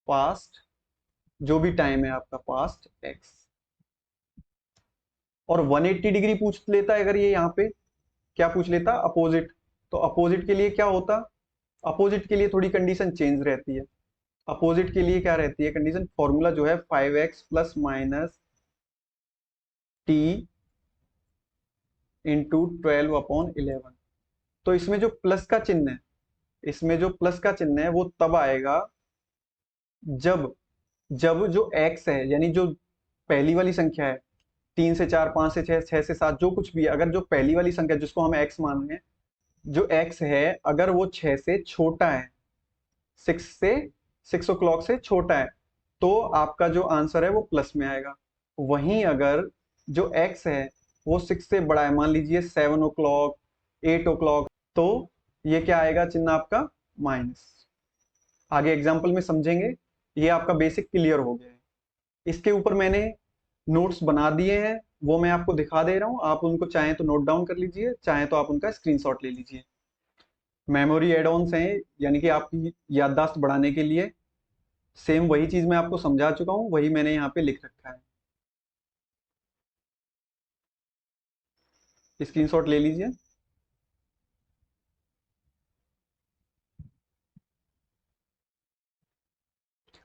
पास्ट, जो भी टाइम है आपका पास्ट x। और 180 डिग्री पूछ लेता है अगर ये यहाँ पे, क्या पूछ लेता? अपोजिट। तो अपोजिट के लिए क्या होता? अपोजिट के लिए थोड़ी कंडीशन चेंज रहती है। अपोजिट के लिए क्या रहती है कंडीशन? फॉर्मूला जो है 5x plus minus T into 12/11। तो इसमें जो प्लस का चिन्ह है, इसमें जो प्लस का चिन्ह है वो तब आएगा जब जब जो x है, यानी जो पहली वाली संख्या है, 3 से 4, 5 से 6, 6 से 7, जो कुछ भी है, अगर जो पहली वाली संख्या जिसको हम x मान रहे हैं, जो x है अगर वो 6 से छोटा है, 6 o'clock से छोटा है, तो आपका जो आंसर है वो प्लस में आएगा। वहीं अगर जो x है वो 6 से बड़ा है, मान लीजिए 7 o'clock, 8 o'clock, तो ये क्या आएगा चिन्ह आपका? माइनस। आगे एग्जाम्पल में समझेंगे। ये आपका बेसिक क्लियर हो गया है। इसके ऊपर मैंने नोट्स बना दिए हैं, वो मैं आपको दिखा दे रहा हूं। आप उनको चाहें तो नोट डाउन कर लीजिए, चाहें तो आप उनका स्क्रीनशॉट ले लीजिए। मेमोरी एड ऑन्स हैं, यानी कि आपकी याददाश्त बढ़ाने के लिए। सेम वही चीज मैं आपको समझा चुका हूं, वही मैंने यहाँ पे लिख रखा है, स्क्रीनशॉट ले लीजिए।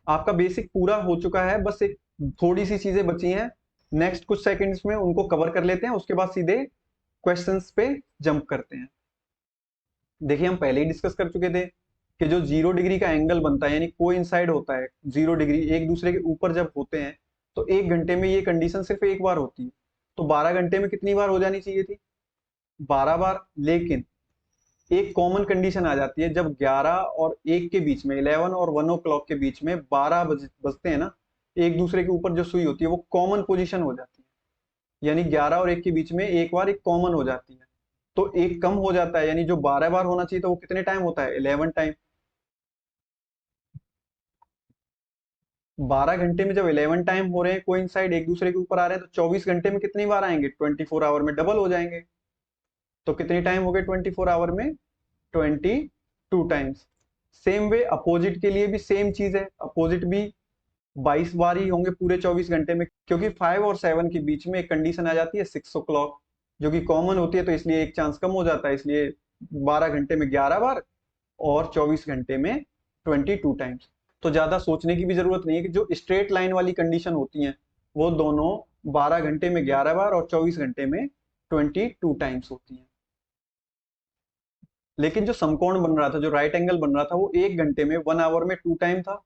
आपका बेसिक पूरा हो चुका है, बस एक थोड़ी सी चीजें बची हैं। नेक्स्ट कुछ सेकंड्स में उनको कवर कर लेते हैं, उसके बाद सीधे क्वेश्चंस पे जंप करते हैं। देखिए हम पहले ही डिस्कस कर चुके थे कि जो 0 डिग्री का एंगल बनता है, यानी कोइंसाइड होता है 0 डिग्री एक दूसरे के ऊपर जब होते हैं, तो 1 घंटे में ये कंडीशन सिर्फ एक बार होती है। तो 12 घंटे में कितनी बार हो जानी चाहिए थी? 12 बार। लेकिन एक कॉमन कंडीशन आ जाती है, जब 11 और 1 के बीच में, 11 और 1 o'clock के बीच में 12 बजते हैं ना, एक दूसरे के ऊपर जो सुई होती है वो कॉमन पोजीशन हो जाती है, यानी 11 और 1 के बीच में एक बार एक कॉमन हो जाती है, तो एक कम हो जाता है, यानी जो 12 बार होना चाहिए था वो कितने टाइम होता है, 11 टाइम। 12 घंटे में जब 11 टाइम हो रहे हैं कोइंसाइड एक दूसरे के ऊपर आ रहे हैं, तो 24 घंटे में कितनी बार आएंगे, 24 आवर में डबल हो जाएंगे। तो कितने टाइम हो गए 24 आवर में, 22 टाइम्स। सेम वे अपोजिट के लिए भी सेम चीज है, अपोजिट भी 22 बार ही होंगे पूरे 24 घंटे में, क्योंकि 5 और 7 के बीच में एक कंडीशन आ जाती है 6 o'clock, जो कि कॉमन होती है, तो इसलिए एक चांस कम हो जाता है, इसलिए 12 घंटे में 11 बार और 24 घंटे में 22 टाइम्स। तो ज्यादा सोचने की भी जरूरत नहीं है कि जो स्ट्रेट लाइन वाली कंडीशन होती हैं वो दोनों 12 घंटे में 11 बार और 24 घंटे में 22 टाइम्स होती हैं। लेकिन जो समकोण बन रहा था, जो राइट एंगल बन रहा था, वो 1 घंटे में 1 आवर में 2 टाइम था,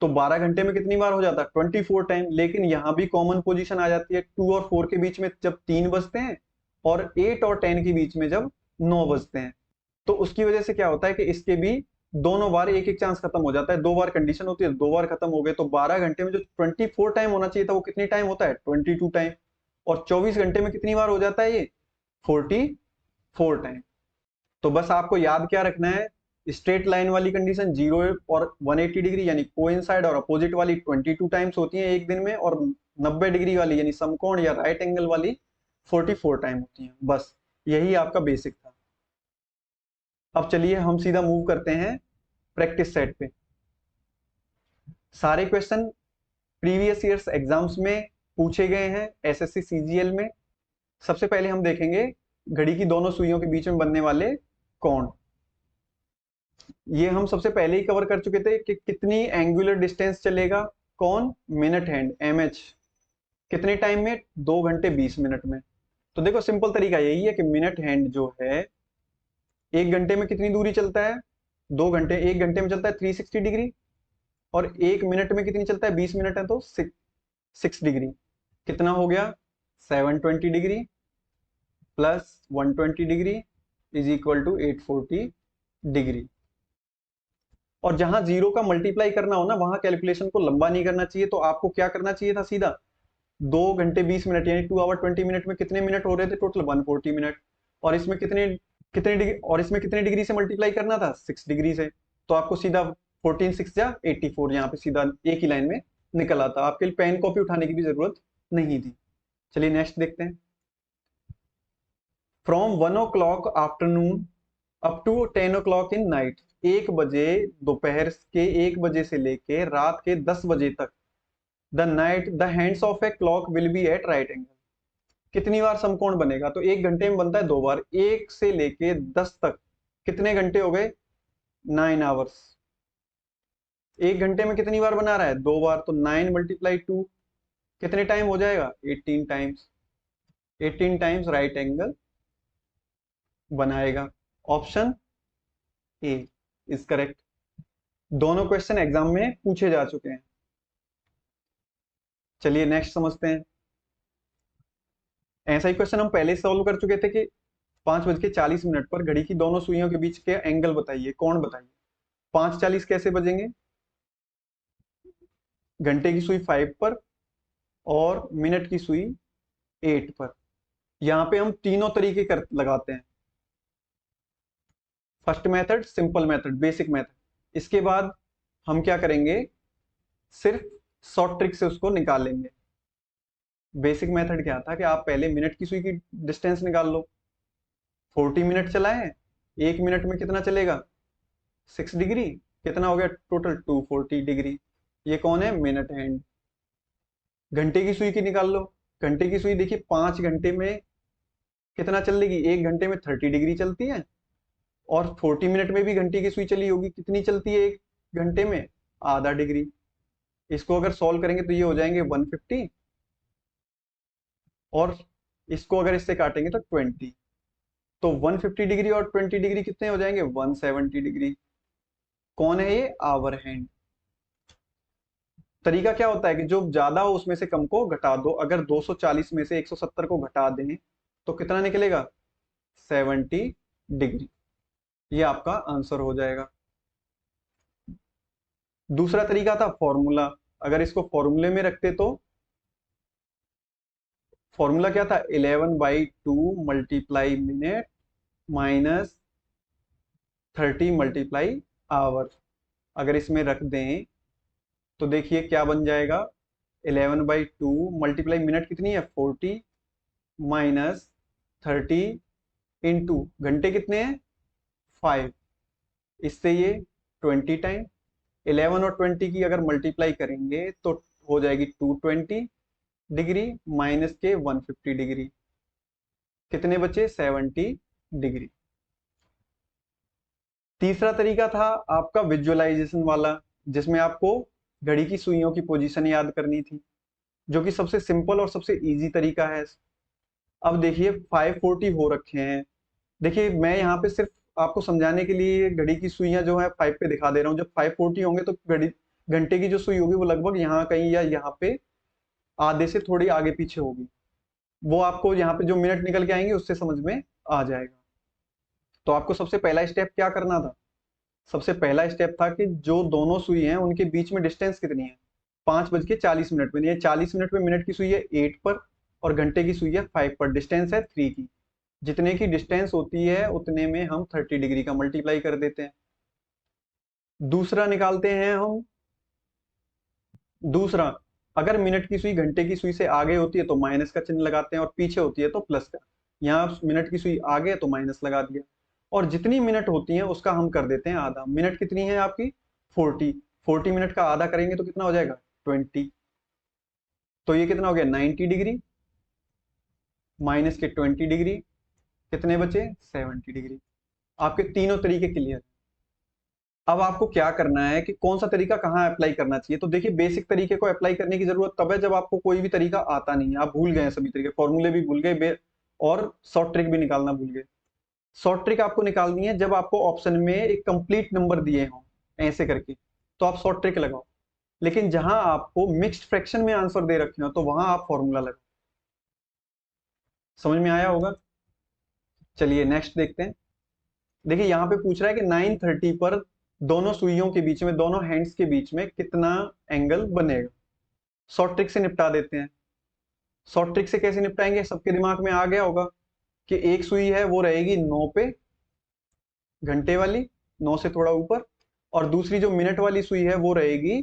तो 12 घंटे में कितनी बार हो जाता है, 24 टाइम। लेकिन यहां भी कॉमन पोजीशन आ जाती है, 2 और 4 के बीच में जब 3 बजते हैं और 8 और 10 के बीच में जब 9 बजते हैं, तो उसकी वजह से क्या होता है कि इसके भी दोनों बार एक एक चांस खत्म हो जाता है, 2 बार कंडीशन होती है, 2 बार खत्म हो गए, तो 12 घंटे में जो 24 टाइम होना चाहिए था वो कितनी टाइम होता है, 22 टाइम। और 24 घंटे में कितनी बार हो जाता है ये, 44 टाइम। तो बस आपको याद क्या रखना है, स्ट्रेट लाइन वाली कंडीशन 0 और 180 डिग्री यानी कोइंसाइड और अपोजिट वाली 22 टाइम्स होती है एक दिन में, और 90 डिग्री वाली यानी समकोण या राइट एंगल वाली 44 टाइम होती है। बस यही आपका बेसिक था। अब चलिए हम सीधा मूव करते हैं प्रैक्टिस सेट पे। सारे क्वेश्चन प्रीवियस ईयर्स एग्जाम्स में पूछे गए हैं एसएससी सीजीएल में। सबसे पहले हम देखेंगे घड़ी की दोनों सुइयों के बीच में बनने वाले कोण। ये हम सबसे पहले ही कवर कर चुके थे कि कितनी एंगुलर डिस्टेंस चलेगा कौन, मिनट हैंड एमएच, कितने टाइम में, 2 घंटे 20 मिनट में। तो देखो सिंपल तरीका यही है कि मिनट हैंड जो है 1 घंटे में कितनी दूरी चलता है, 2 घंटे, 1 घंटे में चलता है 360 डिग्री, और 1 मिनट में कितनी चलता है, 20 मिनट है तो 6 डिग्री। कितना हो गया, 720 degree plus 120 degree is equal to 840 degree. और जहां जीरो का मल्टीप्लाई करना हो ना, वहां कैलकुलेशन को लंबा नहीं करना चाहिए, तो आपको क्या करना चाहिए था, सीधा 2 घंटे 20 मिनट यानी 2 आवर 20 मिनट में कितने मिनट हो रहे थे टोटल, 140 मिनट। और इसमें कितने कितने डिग्री, और इसमें कितने डिग्री से मल्टीप्लाई करना था, 6 डिग्री से। तो आपको सीधा 14 6 या 84 यहाँ पे सीधा एक ही लाइन में निकल आता, आपके लिए पेन कॉपी उठाने की भी जरूरत नहीं थी। चलिए नेक्स्ट देखते हैं। From 1 o'clock afternoon up to 10 o'clock in night, 1 बजे दोपहर के 1 बजे से लेके रात के 10 बजे तक, the hands of a clock will be at right angle. कितनी बार समकोण बनेगा, तो 1 घंटे में बनता है 2 बार, 1 से लेके 10 तक कितने घंटे हो गए, 9 आवर्स। 1 घंटे में कितनी बार बना रहा है, 2 बार, तो 9 मल्टीप्लाई 2 कितने टाइम हो जाएगा, 18 टाइम्स। 18 टाइम्स राइट एंगल बनाएगा। Option A is correct. दोनों क्वेश्चन एग्जाम में पूछे जा चुके हैं। चलिए नेक्स्ट समझते हैं। ऐसा ही क्वेश्चन हम पहले सॉल्व कर चुके थे कि 5:40 पर घड़ी की दोनों सुइयों के बीच के एंगल बताइए, कोण बताइए। 5:40 कैसे बजेंगे, घंटे की सुई 5 पर और मिनट की सुई 8 पर। यहां पे हम तीनों तरीके कर लगाते हैं, first method, simple method, basic method. इसके बाद हम क्या करेंगे, सिर्फ शॉर्ट ट्रिक से उसको निकालेंगे। बेसिक मेथड क्या था कि आप पहले मिनट की सुई की डिस्टेंस निकाल लो, 40 मिनट चलाए, 1 मिनट में कितना चलेगा, 6 डिग्री, कितना हो गया टोटल 240 डिग्री। ये कौन है, मिनट हैंड। घंटे की सुई की निकाल लो, घंटे की सुई देखिए 5 घंटे में कितना चल लेगी, 1 घंटे में 30 डिग्री चलती है, और 40 मिनट में भी घंटे की सुई चली होगी, कितनी चलती है 1 घंटे में, आधा डिग्री। इसको अगर सॉल्व करेंगे तो ये हो जाएंगे 150, और इसको अगर इससे काटेंगे तो 20, तो 150 डिग्री और 20 डिग्री कितने हो जाएंगे, 170 डिग्री। कौन है ये, आवर हैंड। तरीका क्या होता है कि जो ज्यादा हो उसमें से कम को घटा दो, अगर 240 में से 170 को घटा दें तो कितना निकलेगा, 70 डिग्री। ये आपका आंसर हो जाएगा। दूसरा तरीका था फॉर्मूला। अगर इसको फॉर्मूले में रखते तो फॉर्मूला क्या था, 11/2 multiply minute minus 30 multiply hour. अगर इसमें रख दें तो देखिए क्या बन जाएगा, 11/2 मल्टीप्लाई मिनट कितनी है 40 माइनस 30 इंटू घंटे कितने हैं 5, इससे ये 20 टाइम 11 और 20 की अगर मल्टीप्लाई करेंगे तो हो जाएगी 220 डिग्री माइनस के 150 डिग्री, कितने बचे 70 डिग्री। तीसरा तरीका था आपका विजुअलाइजेशन वाला, जिसमें आपको घड़ी की सुइयों की पोजीशन याद करनी थी, जो कि सबसे सिंपल और सबसे इजी तरीका है। अब देखिए 540 हो रखे हैं। देखिए मैं यहाँ पे सिर्फ आपको समझाने के लिए घड़ी की सुइयां जो है 5 पे दिखा दे रहा हूँ। जब 540 होंगे तो घड़ी घंटे की जो सुई होगी वो लगभग यहाँ कहीं या यहाँ पे आधे से थोड़ी आगे पीछे होगी। वो आपको यहाँ पे जो मिनट निकल के आएंगे उससे समझ में आ जाएगा। तो आपको सबसे पहला स्टेप क्या करना था, सबसे पहला स्टेप था कि जो दोनों सुई हैं उनके बीच में डिस्टेंस कितनी है, 5:40 में। ये 40 मिनट में मिनट की सुई है 8 पर और घंटे की सुई है 5 पर, डिस्टेंस है 3 की। जितने की डिस्टेंस होती है उतने में हम 30 डिग्री का मल्टीप्लाई कर देते हैं। दूसरा निकालते हैं हम, दूसरा अगर मिनट की सुई घंटे की सुई से आगे होती है तो माइनस का चिन्ह लगाते हैं और पीछे होती है तो प्लस का। यहाँ मिनट की सुई आगे है तो माइनस लगा दिया, और जितनी मिनट होती है उसका हम कर देते हैं आधा। मिनट कितनी है आपकी 40, 40 मिनट का आधा करेंगे तो कितना हो जाएगा 20। तो ये कितना हो गया 90 डिग्री माइनस के 20 डिग्री, कितने बचे 70 डिग्री। आपके तीनों तरीके क्लियर। अब आपको क्या करना है कि कौन सा तरीका कहाँ अप्लाई करना चाहिए। तो देखिए बेसिक तरीके को अप्लाई करने की जरूरत तब है जब आपको कोई भी तरीका आता नहीं है, आप भूल गए हैं सभी तरीके, फॉर्मूले भी भूल गए और शॉर्ट ट्रिक भी निकालना भूल गए। शॉर्ट ट्रिक आपको निकालनी है जब आपको ऑप्शन में एक कंप्लीट नंबर दिए हों ऐसे करके, तो आप शॉर्ट ट्रिक लगाओ। लेकिन जहां आपको मिक्स्ड फ्रैक्शन में आंसर दे रखे हो तो वहां आप फॉर्मूला लगाओ। समझ में आया होगा। चलिए नेक्स्ट देखते हैं। देखिए यहाँ पे पूछ रहा है कि 9:30 पर दोनों सुइयों के बीच में, दोनों हैंड्स के बीच में कितना एंगल बनेगा। शॉर्ट ट्रिक से निपटा देते हैं। शॉर्ट ट्रिक से कैसे निपटाएंगे, सबके दिमाग में आ गया होगा कि एक सुई है वो रहेगी 9 पे, घंटे वाली 9 से थोड़ा ऊपर, और दूसरी जो मिनट वाली सुई है वो रहेगी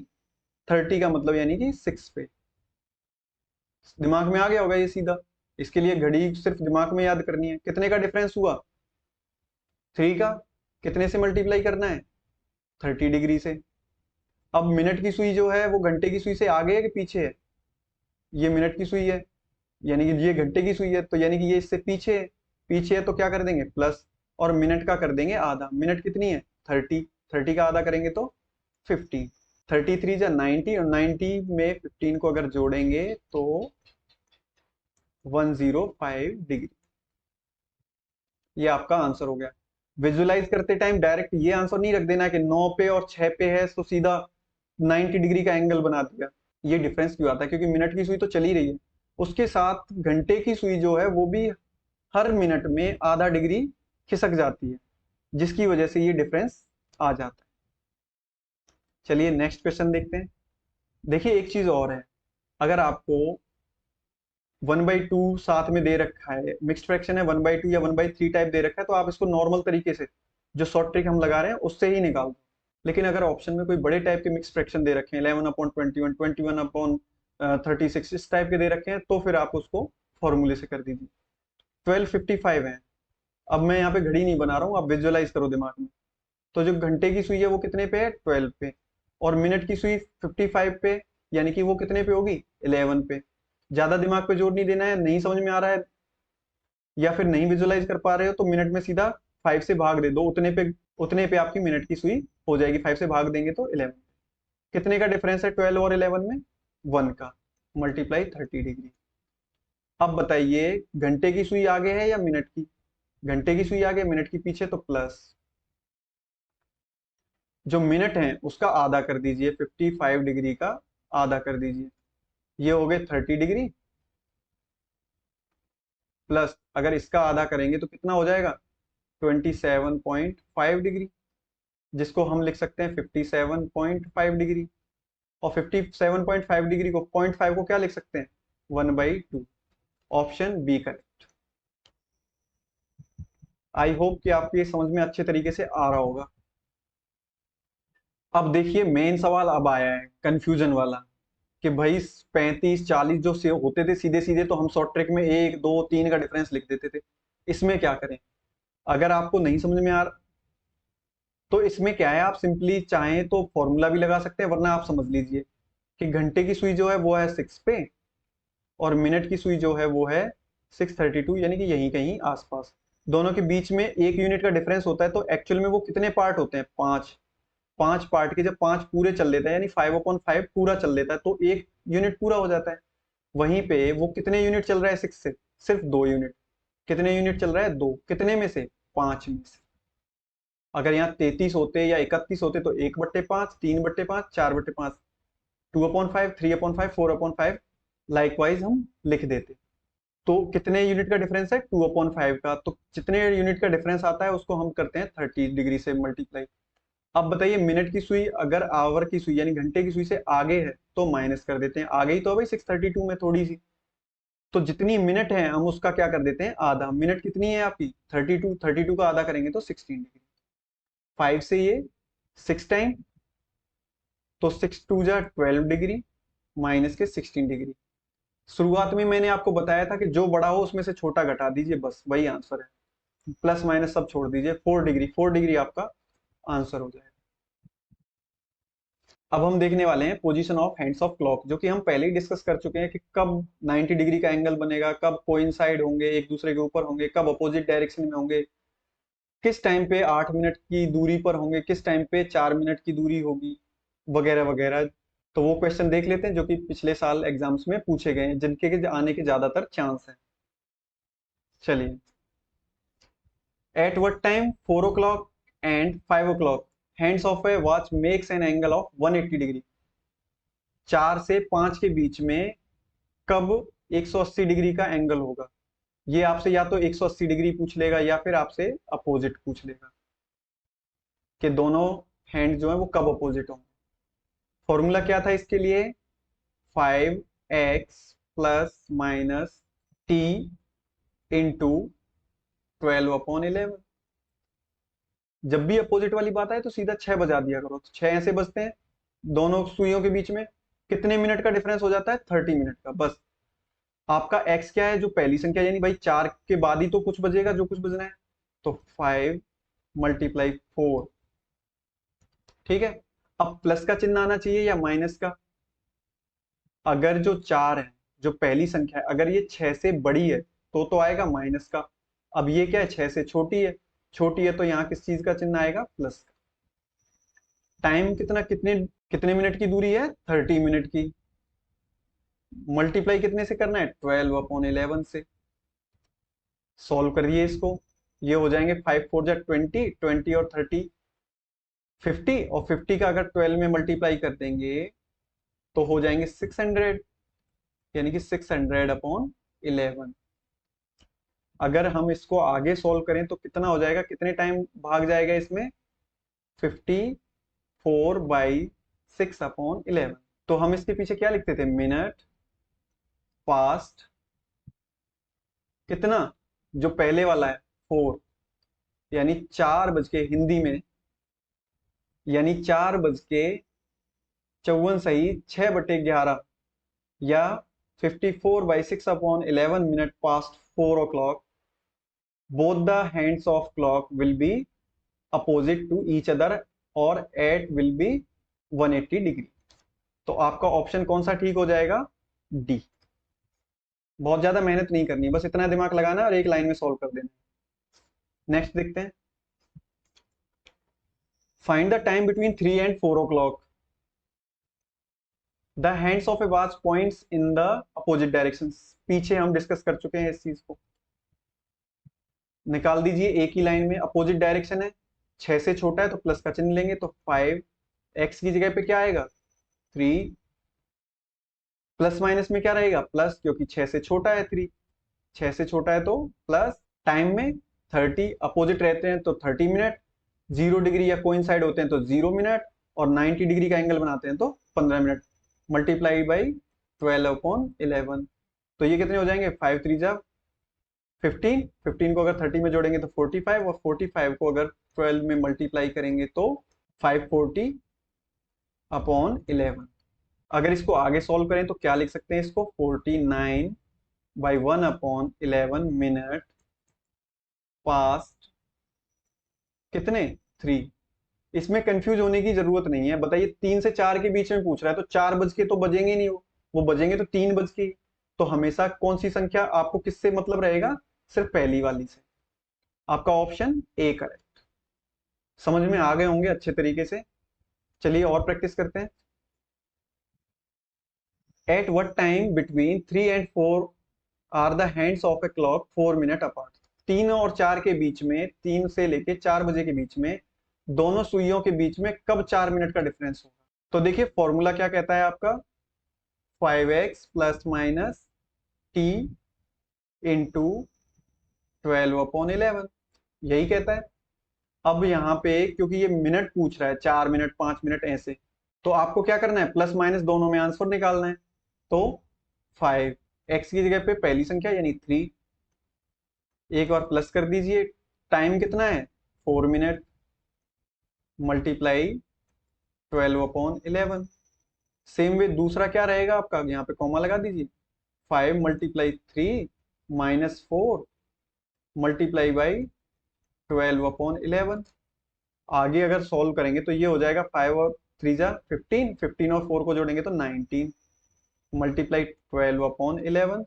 30 का मतलब यानी कि 6 पे। दिमाग में आ गया होगा ये सीधा। इसके लिए घड़ी सिर्फ दिमाग में याद करनी है। कितने का डिफरेंस हुआ 3 का, कितने से मल्टीप्लाई करना है 30 डिग्री से। अब मिनट की सुई जो है वो घंटे की सुई से आगे है कि पीछे है, ये मिनट की सुई है यानी कि ये घंटे की सुई है, तो यानी कि ये इससे पीछे है। पीछे है तो क्या कर देंगे प्लस, और मिनट का कर देंगे आधा। मिनट कितनी है 30, 30 का आधा करेंगे तो 15, 33 जा 90, और 90 में 15 को अगर जोड़ेंगे तो 105 डिग्री। ये आपका आंसर हो गया। विजुलाइज करते टाइम डायरेक्ट ये आंसर नहीं रख देना कि 9 पे और 6 पे है तो सीधा 90 डिग्री का एंगल बना दिया। ये डिफरेंस क्यों आता है, क्योंकि मिनट की सुई तो चली रही है, उसके साथ घंटे की सुई जो है वो भी हर मिनट में आधा डिग्री खिसक जाती है, जिसकी वजह से ये डिफरेंस आ जाता है। चलिए नेक्स्ट क्वेश्चन देखते हैं। देखिए एक चीज और है, अगर आपको 1/2 साथ में दे रखा है, मिक्स्ड फ्रैक्शन है 1/2 या 1/3 टाइप दे रखा है, तो आप इसको नॉर्मल तरीके से जो शॉर्ट ट्रिक हम लगा रहे हैं उससे ही निकाल दो। लेकिन अगर ऑप्शन में कोई बड़े टाइप के मिक्स फ्रैक्शन दे रखे हैं 11/21, 21/36 इस टाइप के दे रखे हैं, तो फिर आप उसको फॉर्मूले से कर दीजिए। 12:55 है। अब मैं यहाँ पे घड़ी नहीं बना रहा हूँ, आप विजुअलाइज करो दिमाग में। तो जो घंटे की सुई है वो कितने पे है 12 पे, और मिनट की सुई 55 पे, यानी कि वो कितने पे होगी 11 पे। ज्यादा दिमाग पे जोर नहीं देना है, नहीं समझ में आ रहा है या फिर नहीं विजुअलाइज कर पा रहे हो तो मिनट में सीधा 5 से भाग दे दो, उतने पे आपकी मिनट की सुई हो जाएगी। 5 से भाग देंगे तो 11। कितने का डिफरेंस है 12 और 11 में 1 का, मल्टीप्लाई 30 डिग्री। अब बताइए घंटे की सुई आगे है या मिनट की, घंटे की सुई आगे मिनट की पीछे, तो प्लस जो मिनट है उसका आधा कर दीजिए, 55 डिग्री का आधा कर दीजिए, ये हो गए 30 डिग्री, प्लस अगर इसका आधा करेंगे तो कितना हो जाएगा 27.5 डिग्री। जिसको हम लिख सकते हैं 57.5 डिग्री। और 57.5 डिग्री को 0.5 को क्या लिख सकते हैं, 1/2। Option B correct. I hope कि आपको ये समझ में अच्छे तरीके से आ रहा होगा। अब देखिए मेन सवाल अब आया है कंफ्यूजन वाला, कि भाई 35 40 जो से होते थे सीधे सीधे, तो हम शॉर्ट ट्रिक में 1 2 3 का डिफरेंस लिख देते थे। इसमें क्या करें? अगर आपको नहीं समझ में आ रहा तो इसमें क्या है, आप सिंपली चाहें तो फॉर्मूला भी लगा सकते हैं, वरना आप समझ लीजिए कि घंटे की सुई जो है वो है 6 पे, और मिनट की सुई जो है वो है 6:32, यानी कि यहीं कहीं आसपास। दोनों के बीच में 1 यूनिट का डिफरेंस होता है, तो एक्चुअल में वो कितने पार्ट होते हैं, 5। 5 पार्ट के जब 5 पूरे चल लेता है, यानी 5/5 पूरा चल लेता है, तो 1 यूनिट पूरा हो जाता है। वहीं पे वो कितने यूनिट चल रहा है 6 से, सिर्फ 2 यूनिट। कितने यूनिट चल रहा है, 2, कितने में से, 5 में से। अगर यहाँ 33 होते या 31 होते तो 1/5, 3/5, 4/5, 2/5, 3/5, 4/5 लाइकवाइज हम लिख देते। तो कितने यूनिट का डिफरेंस है, 2/5 का। तो जितने यूनिट का डिफरेंस आता है उसको हम करते हैं 30 डिग्री से मल्टीप्लाई। अब बताइए मिनट की सुई अगर आवर की सुई यानी घंटे की सुई से आगे है तो माइनस कर देते हैं, आगे ही तो है भाई 6:32 में थोड़ी सी। तो जितनी मिनट है हम उसका क्या कर देते हैं, आधा। मिनट कितनी है आपकी, 32, 32 का आधा करेंगे तो 16 डिग्री। 5 से ये 6 टाइम, तो 6 2 जा 12 डिग्री, माइनस के 16 डिग्री। शुरुआत में मैंने आपको बताया था कि जो बड़ा हो उसमें से छोटा घटा दीजिए, बस वही आंसर है। प्लस माइनस सब छोड़ दीजिए, 4 डिग्री, 4 डिग्री आपका आंसर हो जाएगा। अब हम देखने वाले हैं position of hands of clock, जो कि हम पहले ही डिस्कस कर चुके हैं कि कब 90 डिग्री का एंगल बनेगा, कब कोइंसाइड होंगे, एक दूसरे के ऊपर होंगे, कब अपोजिट डायरेक्शन में होंगे, किस टाइम पे 8 मिनट की दूरी पर होंगे, किस टाइम पे 4 मिनट की दूरी होगी, वगैरह वगैरह। तो वो क्वेश्चन देख लेते हैं जो कि पिछले साल एग्जाम्स में पूछे गए हैं, जिनके के आने के ज्यादातर चांस है। चलिए, at what time 4 o'clock and 5 o'clock hands of a watch makes an angle of 180 degree. 4 से 5 के बीच में कब 180 डिग्री का एंगल होगा? ये आपसे या तो 180 डिग्री पूछ लेगा या फिर आपसे अपोजिट पूछ लेगा कि दोनों हैंड जो है वो कब अपोजिट होंगे। फॉर्मूला क्या था इसके लिए, 5x ± t इंटू 12/11। जब भी अपोजिट वाली बात आए तो सीधा 6 बजा दिया करो, तो 6 ऐसे बजते हैं। दोनों सुइयों के बीच में कितने मिनट का डिफरेंस हो जाता है, 30 मिनट का। बस आपका x क्या है, जो पहली संख्या, यानी भाई 4 के बाद ही तो कुछ बजेगा जो कुछ बजना है, तो 5 × 4। ठीक है। अब प्लस का चिन्ह आना चाहिए या माइनस का। अगर जो 4 है, जो पहली संख्या है, अगर ये 6 से बड़ी है तो आएगा माइनस का। अब ये क्या है, 6 से छोटी है, छोटी है तो यहाँ किस चीज का चिन्ह आएगा, प्लस का। टाइम कितना, कितने कितने मिनट की दूरी है, 30 मिनट की। मल्टीप्लाई कितने से करना है, 12/11 से। सॉल्व करिए इसको, ये हो जाएंगे 5 4 जा 20, 20 और 30 50, और 50 का अगर 12 में मल्टीप्लाई कर देंगे तो हो जाएंगे 600, यानी कि 600/11। अगर हम इसको आगे सॉल्व करें तो कितना हो जाएगा, कितने टाइम भाग जाएगा इसमें, 54/6/11। तो हम इसके पीछे क्या लिखते थे, मिनट पास्ट, कितना, जो पहले वाला है 4, यानी 4 बज के, हिंदी में यानी 4 बज के 54 सही 6/11, या 54/6/11 minute past 4 o'clock। Both the hands of clock will be opposite to each other और एट विल बी 180 डिग्री। तो आपका ऑप्शन कौन सा ठीक हो जाएगा, डी। बहुत ज्यादा मेहनत नहीं करनी, बस इतना दिमाग लगाना और एक लाइन में सॉल्व कर देना। नेक्स्ट देखते हैं, find the time between 3 and 4 o'clock। The hands of a watch points in the opposite direction. पीछे हम डिस्कस कर चुके हैं इस चीज को, निकाल दीजिए एक ही लाइन में। अपोजिट डायरेक्शन है, 6 से छोटा है तो प्लस का चिन्ह लेंगे, तो 5x की जगह पे क्या आएगा, 3। प्लस माइनस में क्या रहेगा, प्लस, क्योंकि 6 से छोटा है 3, 6 से छोटा है तो प्लस। टाइम में 30, अपोजिट रहते हैं तो 30 मिनट, 0 डिग्री या कोइंसाइड होते हैं तो 0 मिनट, और 90 डिग्री का एंगल बनाते हैं तो 15 मिनट, मल्टीप्लाई बाई 12/11। तो ये कितने हो जाएंगे, 5 3 जा 15, 15 को अगर 30 में जोड़ेंगे तो 45, और 45 को अगर 12 में मल्टीप्लाई करेंगे तो 540/11। अगर इसको आगे सॉल्व करें तो क्या लिख सकते हैं इसको, 49/1/11 मिनट पास्ट कितने, 3। इसमें कंफ्यूज होने की जरूरत नहीं है। बताइए 3 से 4 के बीच में पूछ रहा है, तो 4 बज के तो बजेंगे नहीं, वो बजेंगे तो 3 बज के। तो हमेशा कौन सी संख्या आपको किससे मतलब रहेगा, सिर्फ पहली वाली से। आपका ऑप्शन ए करेक्ट। समझ में आ गए होंगे अच्छे तरीके से। चलिए और प्रैक्टिस करते हैं। At what time between 3 and 4 are the hands of a clock 4 minute apart. 3 और 4 के बीच में, 3 से लेके 4 बजे के बीच में, दोनों सुइयों के बीच में कब 4 मिनट का डिफरेंस होगा। तो देखिए फॉर्मूला क्या कहता है आपका, 5x ± t × 12/11, यही कहता है। अब यहाँ पे क्योंकि ये मिनट पूछ रहा है, 4 मिनट 5 मिनट ऐसे, तो आपको क्या करना है, प्लस माइनस दोनों में आंसर निकालना है। तो 5 x की जगह पे पहली संख्या यानी 3, एक बार प्लस कर दीजिए, टाइम कितना है 4 मिनट, मल्टीप्लाई 12/11। सेम वे दूसरा क्या रहेगा आपका, यहाँ पे कॉमा लगा दीजिए, 5 × 3 - 4 मल्टीप्लाई बाई 12/11। आगे अगर सॉल्व करेंगे तो ये हो जाएगा 5 और 3 जा 15, 15 और 4 को जोड़ेंगे तो 19 मल्टीप्लाई 12/11।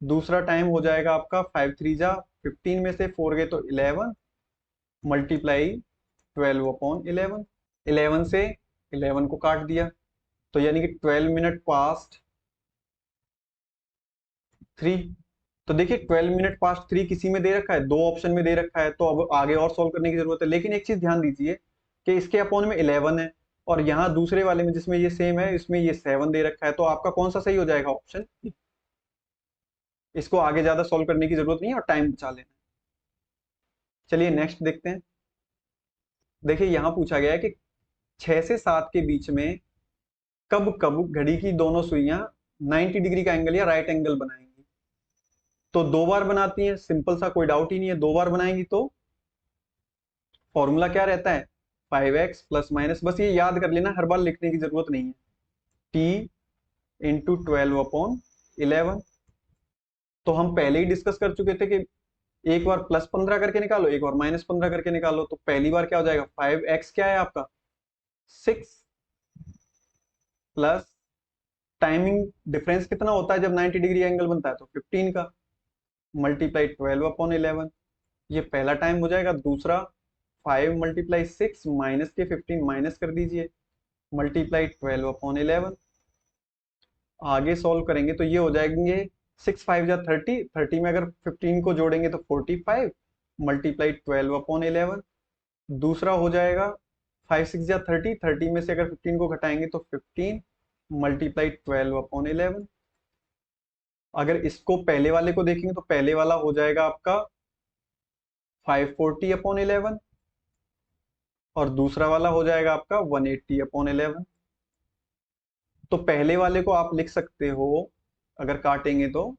दूसरा टाइम हो जाएगा आपका 5 3 जा 15 में से 4 गए तो 11 मल्टीप्लाई 12/11। 11 से 11 को काट दिया, तो यानी कि 12 मिनट पास्ट 3। तो देखिए 12 मिनट पास्ट 3 किसी में दे रखा है, दो ऑप्शन में दे रखा है, तो अब आगे और सॉल्व करने की जरूरत है। लेकिन एक चीज ध्यान दीजिए कि इसके अपोन में 11 है, और यहाँ दूसरे वाले में जिसमें ये सेम है, इसमें ये 7 दे रखा है, तो आपका कौन सा सही हो जाएगा, ऑप्शन। इसको आगे ज्यादा सॉल्व करने की जरूरत नहीं है और टाइम बचा लेना। चलिए नेक्स्ट देखते हैं। देखिए यहाँ पूछा गया है कि 6 से 7 के बीच में कब कब घड़ी की दोनों सुइयां 90 डिग्री का एंगल या राइट एंगल बनाएंगी। तो 2 बार बनाती हैं, सिंपल सा, कोई डाउट ही नहीं है। 2 बार बनाएंगी तो फॉर्मूला क्या रहता है, 5x प्लस माइनस, बस ये याद कर लेना, हर बार लिखने की जरूरत नहीं है, t × 12/11। तो हम पहले ही डिस्कस कर चुके थे कि एक बार +15 करके निकालो, एक बार -15 करके निकालो। तो पहली बार क्या हो जाएगा, 5x क्या है आपका 6, प्लस टाइमिंग डिफरेंस कितना होता है जब 90 डिग्री एंगल बनता है, तो 15 का, मल्टीप्लाई 12/11। ये पहला टाइम हो जाएगा। दूसरा 5 × 6 माइनस के 15 माइनस कर दीजिए, मल्टीप्लाई 12/11। आगे सॉल्व करेंगे तो ये हो जाएंगे 6 5 जा 30, 30 में अगर 15 को जोड़ेंगे तो 45 मल्टीप्लाई 12/11। दूसरा हो जाएगा 5 6 जा 30, 30 में से अगर 15 को घटाएंगे तो 15 मल्टीप्लाई 12/11। अगर इसको पहले वाले को देखेंगे तो पहले वाला हो जाएगा आपका 540/11, और दूसरा वाला हो जाएगा आपका 180/11। तो पहले वाले को आप लिख सकते हो, अगर काटेंगे तो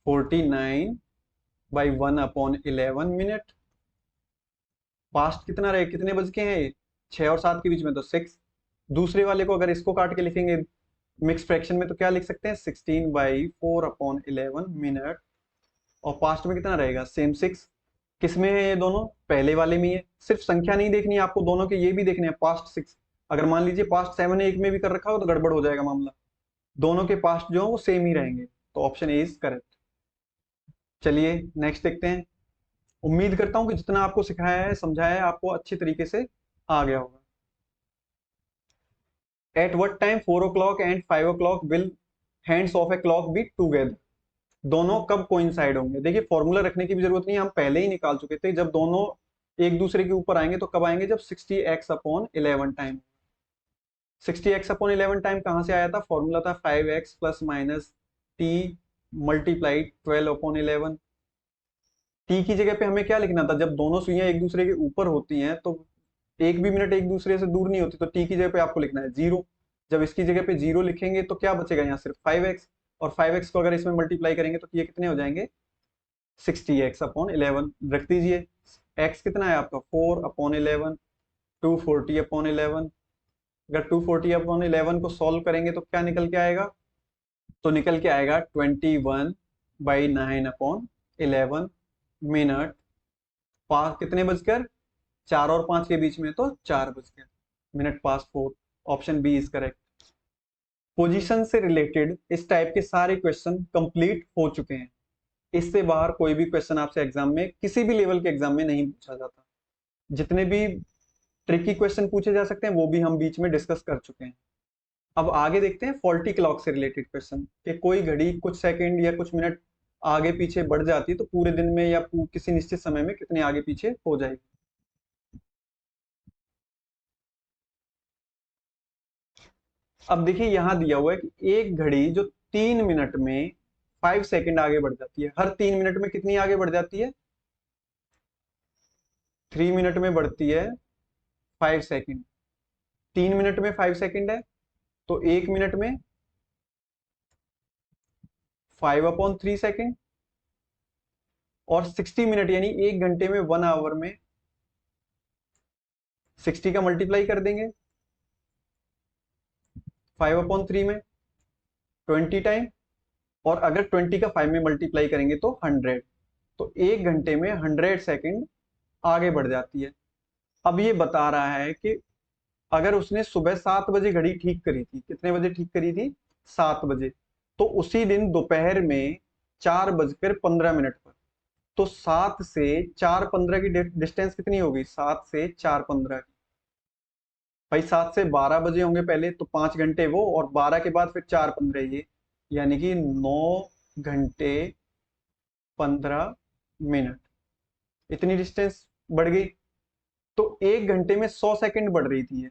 49/1/11 मिनट। पास्ट कितना रहे, कितने बज के हैं ये, 6 और 7 के बीच में, तो 6। दूसरे वाले को अगर इसको काट के लिखेंगे मिक्स फ्रैक्शन में तो क्या लिख सकते हैं, 16/4/11 मिनट। और पास्ट में कितना रहेगा, सेम 6। किसमें है ये दोनों, पहले वाले में ही है। सिर्फ संख्या नहीं देखनी है आपको, दोनों के ये भी देखने हैं, पास्ट 6। अगर मान लीजिए पास्ट 7 एक में भी कर रखा हो तो गड़बड़ हो जाएगा मामला। दोनों के पास्ट जो है वो सेम ही रहेंगे, तो ऑप्शन ए इज करेक्ट। चलिए नेक्स्ट देखते हैं। उम्मीद करता हूं कि जितना आपको सिखाया है, समझाया है, आपको अच्छी तरीके से आ गया होगा। At what time 4 o'clock and 5 o'clock will hands of a clock be together. दोनों कब कोइंसाइड होंगे। देखिए फॉर्मूला रखने की भी जरूरत नहीं है, हम पहले ही निकाल चुके थे। जब दोनों एक दूसरे के ऊपर आएंगे तो कब आएंगे, जब 60x/11 टाइम। 60x/11 टाइम कहां से आया था, फॉर्मूला था 5x plus minus t multiply 12/11। T की जगह पे हमें क्या लिखना था, जब दोनों सुइयां एक दूसरे के ऊपर होती हैं तो एक भी मिनट एक दूसरे से दूर नहीं होती, तो टी की जगह पे आपको लिखना है 0। जब इसकी जगह पे 0 लिखेंगे तो क्या बचेगा यहाँ, सिर्फ 5x। और 5x को अगर इसमें मल्टीप्लाई करेंगे तो ये कितने हो जाएंगे, 60x/11 रख दीजिए। x कितना है आपका, 4/11, 240/11। अगर 240/11 को सॉल्व करेंगे तो क्या निकल के आएगा, तो निकल के आएगा 21/9/11 मिनट। पास कितने बजकर, 4 और 5 के बीच में, तो 4 बज गया, minute pass 4। Option B is correct. Position से रिलेटेड इस टाइप के सारे क्वेश्चन कंप्लीट हो चुके हैं। इससे बाहर कोई भी क्वेश्चन आपसे एग्जाम में, किसी भी लेवल के एग्जाम में नहीं पूछा जाता। जितने भी ट्रिकी क्वेश्चन पूछे जा सकते हैं वो भी हम बीच में डिस्कस कर चुके हैं। अब आगे देखते हैं फॉल्टी क्लॉक से रिलेटेड क्वेश्चन, कि कोई घड़ी कुछ सेकंड या कुछ मिनट आगे पीछे बढ़ जाती है तो पूरे दिन में या किसी निश्चित समय में कितने आगे पीछे हो जाएगी। अब देखिए यहां दिया हुआ है कि एक घड़ी जो 3 मिनट में 5 सेकंड आगे बढ़ जाती है, हर 3 मिनट में कितनी आगे बढ़ जाती है, 3 मिनट में बढ़ती है 5 सेकंड। 3 मिनट में 5 सेकंड है, तो 1 मिनट में 5/3 सेकंड। और 60 मिनट यानी 1 घंटे में, 1 आवर में 60 का मल्टीप्लाई कर देंगे 5/3 में, 20 टाइम। और अगर 20 का 5 में मल्टीप्लाई करेंगे तो 100। तो 1 घंटे में 100 सेकंड आगे बढ़ जाती है। अब ये बता रहा है कि अगर उसने सुबह 7 बजे घड़ी ठीक करी थी, कितने बजे ठीक करी थी, 7 बजे, तो उसी दिन दोपहर में 4:15 पर, तो 7 से 4:15 की डिस्टेंस कितनी होगी, 7 से 4:15 की। भाई 7 से 12 बजे होंगे पहले, तो 5 घंटे वो, और 12 के बाद फिर 4:15 ये, यानी कि 9 घंटे 15 मिनट, इतनी डिस्टेंस बढ़ गई। तो 1 घंटे में 100 सेकंड बढ़ रही थी ये,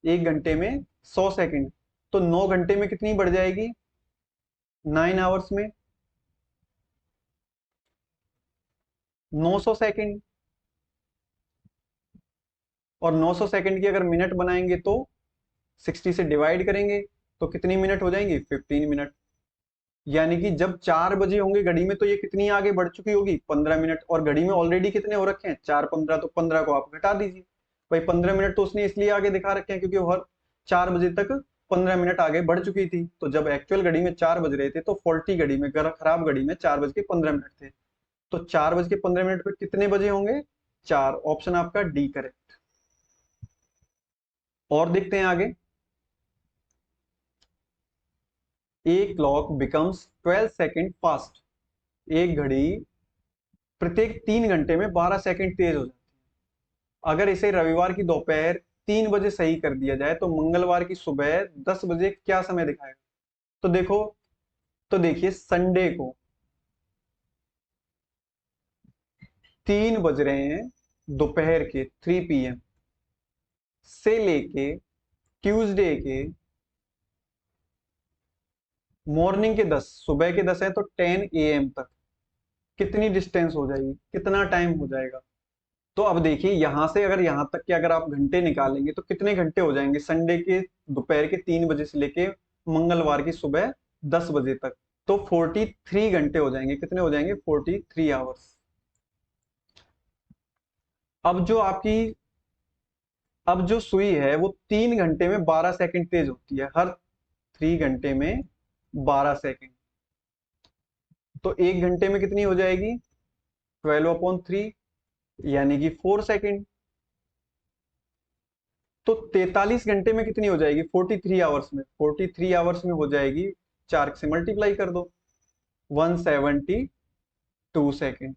1 घंटे में 100 सेकंड, तो 9 घंटे में कितनी बढ़ जाएगी, 9 आवर्स में 900 सेकंड। और 900 सेकंड की अगर मिनट बनाएंगे तो 60 से डिवाइड करेंगे तो कितनी मिनट हो जाएंगी, 15 मिनट। यानी कि जब 4 बजे होंगे घड़ी में तो ये कितनी आगे बढ़ चुकी होगी, 15 मिनट। और घड़ी में ऑलरेडी कितने हो रखे हैं, 4:15, तो 15 को आप घटा दीजिए। भाई 15 मिनट तो उसने इसलिए आगे दिखा रखे हैं क्योंकि वो हर 4 बजे तक 15 मिनट आगे बढ़ चुकी थी। तो जब एक्चुअल घड़ी में 4 बज रहे थे तो फॉल्टी घड़ी में, खराब घड़ी में 4:15 थे। तो 4:15 पे कितने बजे होंगे, 4। ऑप्शन आपका डी करेक्ट। और देखते हैं आगे। A clock becomes 12 second fast. एक घड़ी प्रत्येक 3 घंटे में 12 सेकंड तेज हो जाती है। अगर इसे रविवार की दोपहर 3 बजे सही कर दिया जाए तो मंगलवार की सुबह 10 बजे क्या समय दिखाएगा। तो देखो, तो देखिए संडे को 3 बज रहे हैं दोपहर के, 3 PM, से लेके ट्यूसडे के मॉर्निंग के 10, सुबह के 10 है तो 10 AM तक कितनी डिस्टेंस हो जाएगी, कितना टाइम हो जाएगा। तो अब देखिए यहां से अगर यहां तक के अगर आप घंटे निकालेंगे तो कितने घंटे हो जाएंगे, संडे के दोपहर के 3 बजे से लेके मंगलवार की सुबह 10 बजे तक, तो 43 घंटे हो जाएंगे। कितने हो जाएंगे, 43 आवर्स। अब जो आपकी, अब जो सुई है वो 3 घंटे में 12 सेकंड तेज होती है, हर 3 घंटे में 12 सेकंड। तो 1 घंटे में कितनी हो जाएगी, 12/3, यानी कि 4 सेकंड। तो 43 घंटे में कितनी हो जाएगी, 43 आवर्स में, 43 आवर्स में हो जाएगी, 4 से मल्टीप्लाई कर दो, 172 सेकंड।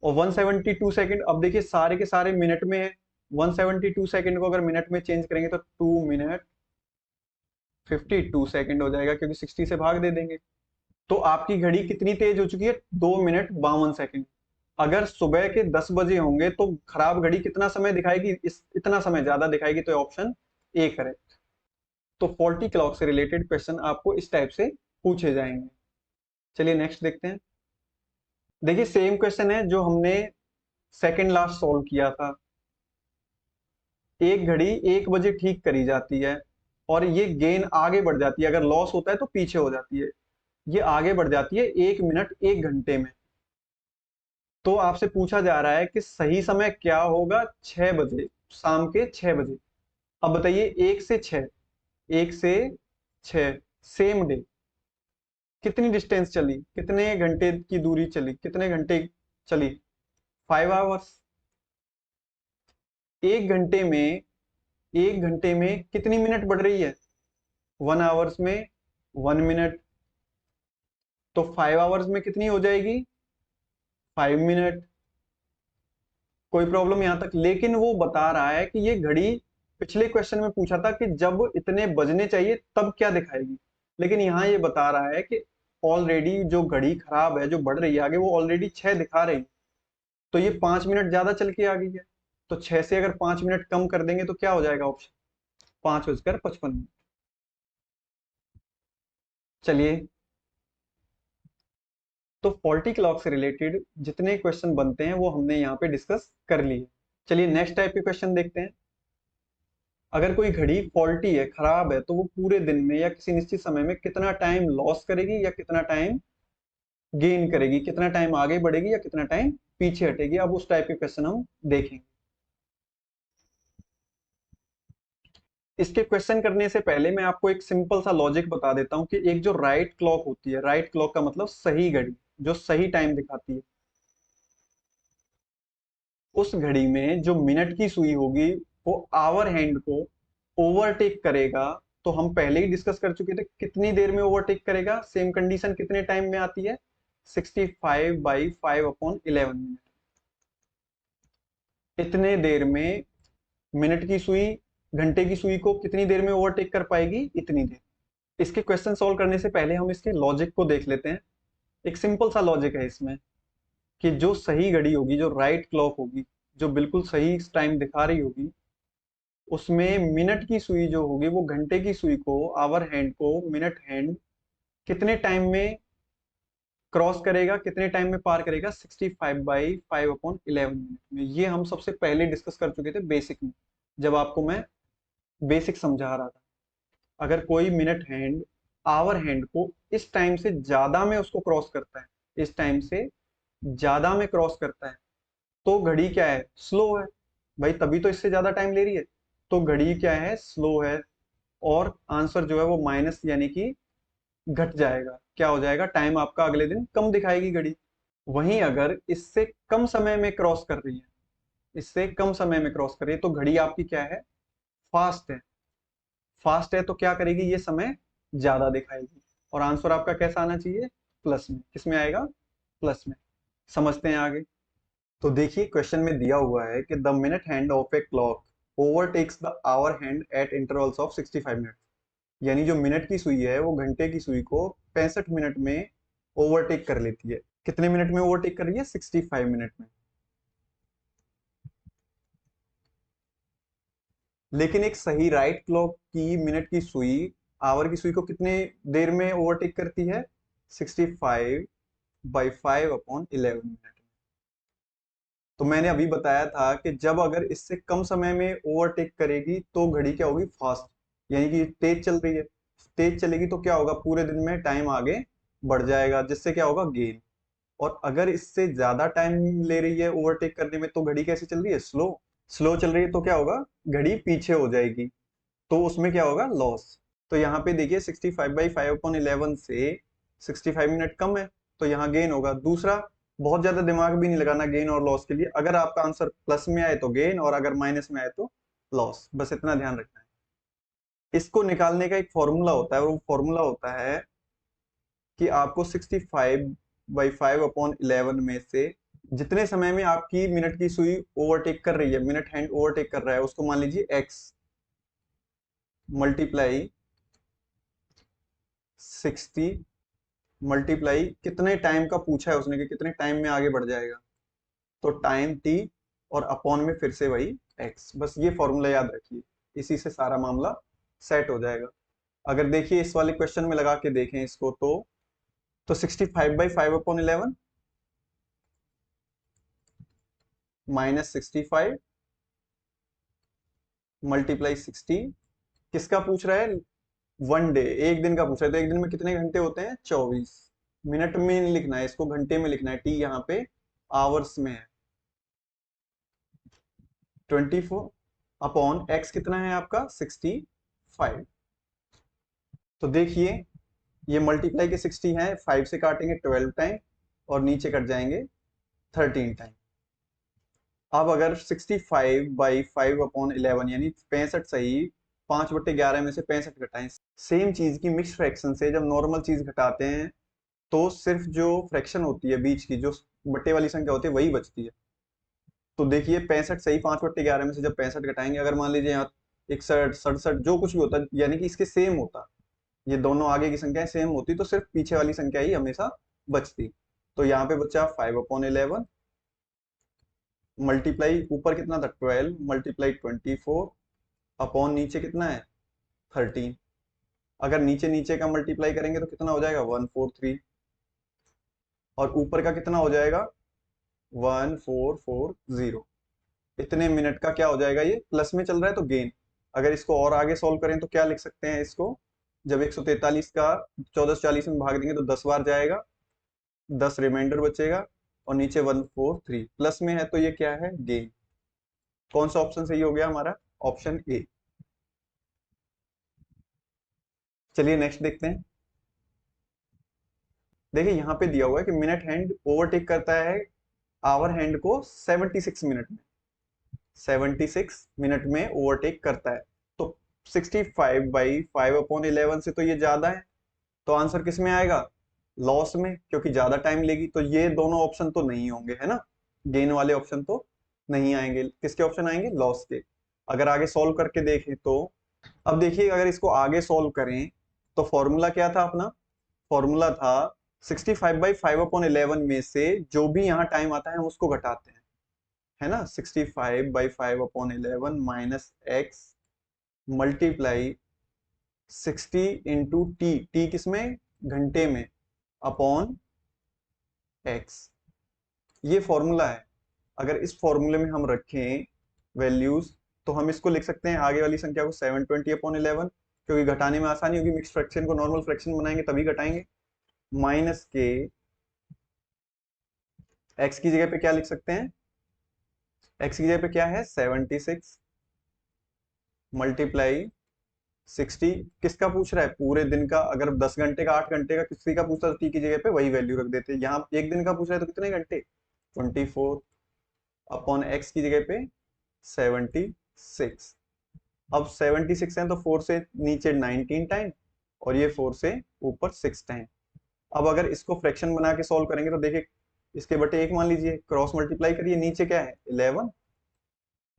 और 172 सेकंड, अब देखिए सारे के सारे मिनट में है, 172 सेकंड को अगर मिनट में चेंज करेंगे तो 2 मिनट 52 सेकंड हो जाएगा, क्योंकि 60 से भाग दे देंगे। तो आपकी घड़ी कितनी तेज हो चुकी है, 2 मिनट 52 सेकंड। अगर सुबह के 10 बजे होंगे तो खराब घड़ी कितना समय दिखाएगी, इतना समय ज्यादा दिखाएगी, तो ऑप्शन ए करेक्ट। तो फॉल्टी क्लॉक से रिलेटेड क्वेश्चन आपको इस टाइप से पूछे जाएंगे। चलिए नेक्स्ट देखते हैं। देखिए सेम क्वेश्चन है जो हमने सेकंड लास्ट सॉल्व किया था। एक घड़ी 1 बजे ठीक करी जाती है और ये गेन आगे बढ़ जाती है, अगर लॉस होता है तो पीछे हो जाती है। ये आगे बढ़ जाती है 1 मिनट 1 घंटे में। तो आपसे पूछा जा रहा है कि सही समय क्या होगा 6 बजे, शाम के 6 बजे। अब बताइए 1 से 6, 1 से 6, सेम डे कितनी डिस्टेंस चली, कितने घंटे की दूरी चली, कितने घंटे चली? 5 आवर्स। एक घंटे में एक घंटे में कितनी मिनट बढ़ रही है? 1 आवर्स में 1 मिनट। तो 5 आवर्स में कितनी हो जाएगी? 5 मिनट। कोई प्रॉब्लम यहां तक? लेकिन वो बता रहा है कि ये घड़ी पिछले क्वेश्चन में पूछा था कि जब इतने बजने चाहिए तब क्या दिखाएगी, लेकिन यहाँ ये बता रहा है कि ऑलरेडी जो घड़ी खराब है, जो बढ़ रही है आगे, वो ऑलरेडी 6 दिखा रही है। तो ये 5 मिनट ज्यादा चल के आ गई है। तो 6 से अगर 5 मिनट कम कर देंगे तो क्या हो जाएगा ऑप्शन? 5:55। चलिए, तो फॉल्टी क्लॉक से रिलेटेड जितने क्वेश्चन बनते हैं वो हमने यहाँ पे डिस्कस कर लिए। चलिए नेक्स्ट टाइप के क्वेश्चन देखते हैं। अगर कोई घड़ी फॉल्टी है, खराब है, तो वो पूरे दिन में या किसी निश्चित समय में कितना टाइम लॉस करेगी या कितना टाइम गेन करेगी, कितना टाइम आगे बढ़ेगी या कितना टाइम पीछे हटेगी? अब उस टाइप के क्वेश्चन हम देखेंगे। इसके क्वेश्चन करने से पहले मैं आपको एक सिंपल सा लॉजिक बता देता हूं कि एक जो राइट क्लॉक होती है, राइट क्लॉक का मतलब सही घड़ी, जो सही टाइम दिखाती है, उस घड़ी में जो मिनट की सुई होगी वो आवर हैंड को ओवरटेक करेगा। तो हम पहले ही डिस्कस कर चुके थे कितनी देर में ओवरटेक करेगा, सेम कंडीशन कितने टाइम में आती है? 65/5/11 मिनट। इतने देर में मिनट की सुई घंटे की सुई को कितनी देर में ओवरटेक कर पाएगी? इतनी देर। इसके क्वेश्चन सॉल्व करने से पहले हम इसके लॉजिक को देख लेते हैं। एक सिंपल सा लॉजिक है इसमें कि जो सही घड़ी होगी, जो राइट क्लॉक होगी, जो बिल्कुल सही टाइम दिखा रही होगी, उसमें मिनट की सुई जो होगी वो घंटे की सुई को, आवर हैंड को, मिनट हैंड कितने टाइम में क्रॉस करेगा, कितने टाइम में पार करेगा? 65/5/11 मिनट में। ये हम सबसे पहले डिस्कस कर चुके थे बेसिक में, जब आपको मैं बेसिक समझा रहा था। अगर कोई मिनट हैंड आवर हैंड को इस टाइम से ज्यादा में उसको क्रॉस करता है, इस टाइम से ज्यादा में क्रॉस करता है, तो घड़ी क्या है? स्लो है। भाई तभी तो इससे ज्यादा टाइम ले रही है, तो घड़ी क्या है? स्लो है। और आंसर जो है वो माइनस यानी कि घट जाएगा। क्या हो जाएगा? टाइम आपका अगले दिन कम दिखाएगी घड़ी। वहीं अगर इससे कम समय में क्रॉस कर रही है, इससे कम समय में क्रॉस कर रही है, तो घड़ी आपकी क्या है? फास्ट है। फास्ट है तो क्या करेगी? ये समय ज्यादा दिखाएगी। और आंसर आपका कैसा आना चाहिए? प्लस में। किस में आएगा? प्लस में। समझते हैं आगे। तो देखिए क्वेश्चन में दिया हुआ है कि the minute hand of a clock overtakes the hour hand at intervals of 65 minute. यानी जो मिनट की सुई है वो घंटे की सुई को 65 मिनट में ओवरटेक कर लेती है। कितने मिनट में ओवरटेक कर रही है? 65 मिनट में। लेकिन एक सही राइट क्लॉक की मिनट की सुई आवर की सुई को कितने देर में ओवरटेक करती है? 65/5/11 मिनट। तो मैंने अभी बताया था कि जब अगर इससे कम समय में ओवरटेक करेगी तो घड़ी क्या होगी? फास्ट, यानी कि तेज चल रही है। तेज चलेगी तो क्या होगा? पूरे दिन में टाइम आगे बढ़ जाएगा, जिससे क्या होगा? गेन। और अगर इससे ज्यादा टाइम ले रही है ओवरटेक करने में तो घड़ी कैसे चल रही है? स्लो। स्लो चल रही है तो क्या होगा? घड़ी पीछे हो जाएगी, तो उसमें क्या होगा? लॉस। तो यहाँ पे देखिए 65/5/11 से 65 मिनट कम है, तो यहाँ गेन होगा। दूसरा, बहुत ज्यादा दिमाग भी नहीं लगाना गेन और लॉस के लिए। अगर आपका आंसर प्लस में आए तो गेन और अगर माइनस में आए तो लॉस, बस इतना ध्यान रखना है। इसको निकालने का एक फॉर्मूला होता है, और वो फॉर्मूला होता है कि आपको 65/5/11 में से जितने समय में आपकी मिनट की सुई ओवरटेक कर रही है, मिनट हैंड ओवरटेक कर रहा है, उसको मान लीजिए एक्स, मल्टीप्लाई 60, मल्टीप्लाई कितने टाइम का पूछा है उसने कि कितने टाइम में आगे बढ़ जाएगा, तो टाइम टी, और अपॉन में फिर से वही एक्स। बस ये फॉर्मूला याद रखिए, इसी से सारा मामला सेट हो जाएगा। अगर देखिए इस वाले क्वेश्चन में लगा के देखें इसको, तो 65/5/11 -65 मल्टीप्लाई 60। किसका पूछ रहा है? 1 डे, एक दिन का पूछ रहा है। तो एक दिन में कितने घंटे होते हैं? 24। मिनट में नहीं लिखना है इसको, घंटे में लिखना है। टी यहाँ पे आवर्स में है। 24 अपॉन एक्स कितना है आपका? 65। तो देखिए, ये मल्टीप्लाई के 60 है, 5 से काटेंगे 12 टाइम और नीचे कट जाएंगे 13 टाइम। अब अगर 65/5/11 यानी 65 सही, 5/11 में से 65 घटाएं। सेम चीज की मिक्स फ्रैक्शन से जब नॉर्मल चीज घटाते हैं तो सिर्फ जो फ्रैक्शन होती है बीच की, जो बट्टे वाली संख्या होती है, वही बचती है। तो देखिए 65 सही, 5/11 में से जब 65 घटाएंगे, अगर मान लीजिए यहाँ 61 67 जो कुछ भी होता है, यानी कि इसके सेम होता, ये दोनों आगे की संख्याएं सेम होती, तो सिर्फ पीछे वाली संख्या ही हमेशा बचती। तो यहाँ पे बचा 5/11 मल्टीप्लाई, ऊपर कितना था? 12 मल्टीप्लाई 24 अपॉन नीचे कितना है? 13। अगर नीचे नीचे का मल्टीप्लाई करेंगे तो कितना हो जाएगा? 143। और ऊपर का कितना हो जाएगा? 1440। इतने मिनट का क्या हो जाएगा? ये प्लस में चल रहा है तो गेन। अगर इसको और आगे सॉल्व करें तो क्या लिख सकते हैं इसको? जब 143 का 1440 में भाग देंगे तो 10 बार जाएगा, 10 रिमाइंडर बचेगा और नीचे 143 प्लस में है, तो ये क्या है? गेन। कौन सा ऑप्शन सही हो गया हमारा? Option A. चलिए नेक्स्ट देखते हैं। देखिए यहाँ पे दिया हुआ है कि मिनट हैंड ओवरटेक करता है आवर हैंड को 76 मिनट में, 76 मिनट में ओवरटेक करता है। तो 65/5/11 से तो ये ज्यादा है, तो आंसर किस में आएगा? लॉस में, क्योंकि ज्यादा टाइम लेगी। तो ये दोनों ऑप्शन तो नहीं होंगे, है ना? गेन वाले ऑप्शन तो नहीं आएंगे। किसके ऑप्शन आएंगे? लॉस के। अगर आगे सॉल्व करके देखें तो, अब देखिए अगर इसको आगे सॉल्व करें तो फॉर्मूला क्या था अपना? फॉर्मूला था 65/5/11 में से जो भी यहाँ टाइम आता है हम उसको घटाते हैं, है ना? 65/5/11 minus x multiply 60 into T, T किसमें? घंटे में, अपॉन एक्स। ये फॉर्मूला है। अगर इस फॉर्मूले में हम रखें वैल्यूज तो हम इसको लिख सकते हैं आगे वाली संख्या को 720/11, क्योंकि घटाने में आसानी होगी। मिक्स फ्रैक्शन को नॉर्मल फ्रैक्शन बनाएंगे तभी घटाएंगे। माइनस के एक्स की जगह पे क्या लिख सकते हैं? एक्स की जगह पे क्या है? 76 मल्टीप्लाई 60। किसका पूछ रहा है? पूरे दिन का। अगर 10 घंटे का, 8 घंटे का किसी का पूछता तो टी की जगह पे वही वैल्यू रख देते। यहाँ एक दिन का पूछ रहा है तो कितने घंटे? 24 अपॉन एक्स की जगह पे 76। अब 76 है तो 4 से नीचे 19 टाइम और ये 4 से ऊपर 6 टाइम। अब अगर इसको फ्रैक्शन बना के सॉल्व करेंगे तो देखिए, इसके बटे 1 मान लीजिए, क्रॉस मल्टीप्लाई करिए, नीचे क्या है? 11,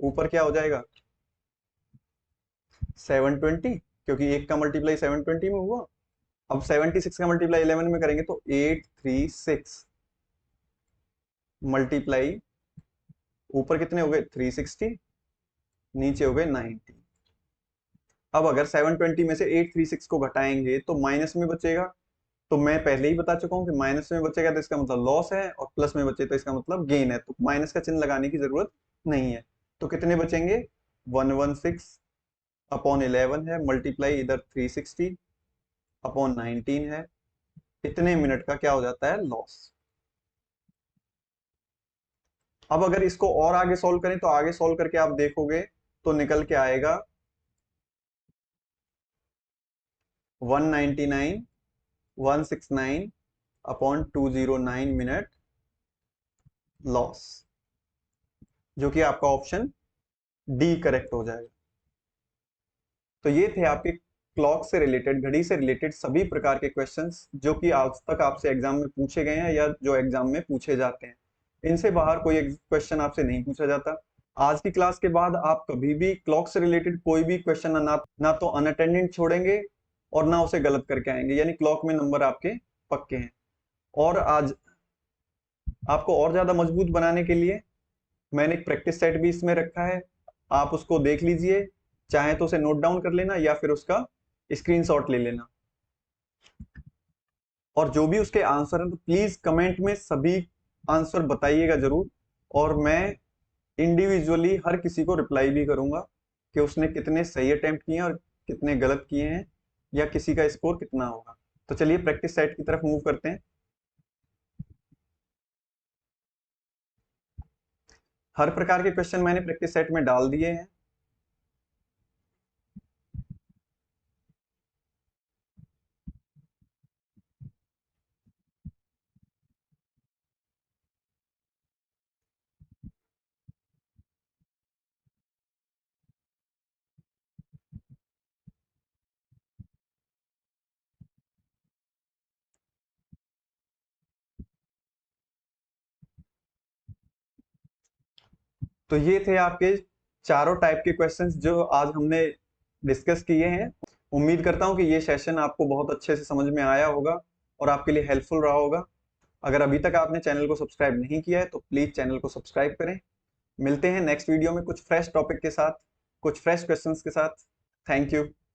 ऊपर क्या हो जाएगा? 720, क्योंकि एक का मल्टीप्लाई 720 में हुआ। अब 76 का मल्टीप्लाई 11 में करेंगे तो 836 मल्टीप्लाई, ऊपर कितने हो गए? 360, नीचे हो गए 90। अब अगर 720 में से 836 को घटाएंगे तो माइनस में बचेगा। तो मैं पहले ही बता चुका हूं कि माइनस में बचेगा तो इसका मतलब लॉस है, और प्लस में बचे तो इसका मतलब गेन है। तो माइनस का चिन्ह लगाने की जरूरत नहीं है। तो कितने बचेंगे? 116 अपॉन 11 है, मल्टीप्लाई इधर 360 अपॉन 19 है। इतने मिनट का क्या हो जाता है? लॉस। अब अगर इसको और आगे सॉल्व करें तो आगे सॉल्व करके आप देखोगे तो निकल के आएगा 199 169 अपॉन 209 मिनट लॉस, जो कि आपका ऑप्शन डी करेक्ट हो जाएगा। तो ये थे आपके क्लॉक से रिलेटेड, घड़ी से रिलेटेड सभी प्रकार के क्वेश्चंस जो कि आज तक आपसे एग्जाम में पूछे गए हैं या जो एग्जाम में पूछे जाते हैं। इनसे बाहर कोई क्वेश्चन आपसे नहीं पूछा जाता। आज की क्लास के बाद आप कभी भी क्लॉक से रिलेटेड कोई भी क्वेश्चन ना तो अनअटेंडेंट छोड़ेंगे और ना उसे गलत करके आएंगे, यानी क्लॉक में नंबर आपके पक्के हैं। और आज आपको और ज्यादा मजबूत बनाने के लिए मैंने एक प्रैक्टिस सेट भी इसमें रखा है, आप उसको देख लीजिए। चाहे तो उसे नोट डाउन कर लेना या फिर उसका स्क्रीनशॉट ले लेना, और जो भी उसके आंसर हैं तो प्लीज कमेंट में सभी आंसर बताइएगा जरूर। और मैं इंडिविजुअली हर किसी को रिप्लाई भी करूंगा कि उसने कितने सही अटेम्प्ट किए हैं और कितने गलत किए हैं, या किसी का स्कोर कितना होगा। तो चलिए प्रैक्टिस सेट की तरफ मूव करते हैं। हर प्रकार के क्वेश्चन मैंने प्रैक्टिस सेट में डाल दिए हैं। तो ये थे आपके चारों टाइप के क्वेश्चंस जो आज हमने डिस्कस किए हैं। उम्मीद करता हूं कि ये सेशन आपको बहुत अच्छे से समझ में आया होगा और आपके लिए हेल्पफुल रहा होगा। अगर अभी तक आपने चैनल को सब्सक्राइब नहीं किया है तो प्लीज चैनल को सब्सक्राइब करें। मिलते हैं नेक्स्ट वीडियो में कुछ फ्रेश टॉपिक के साथ, कुछ फ्रेश क्वेश्चंस के साथ। Thank you.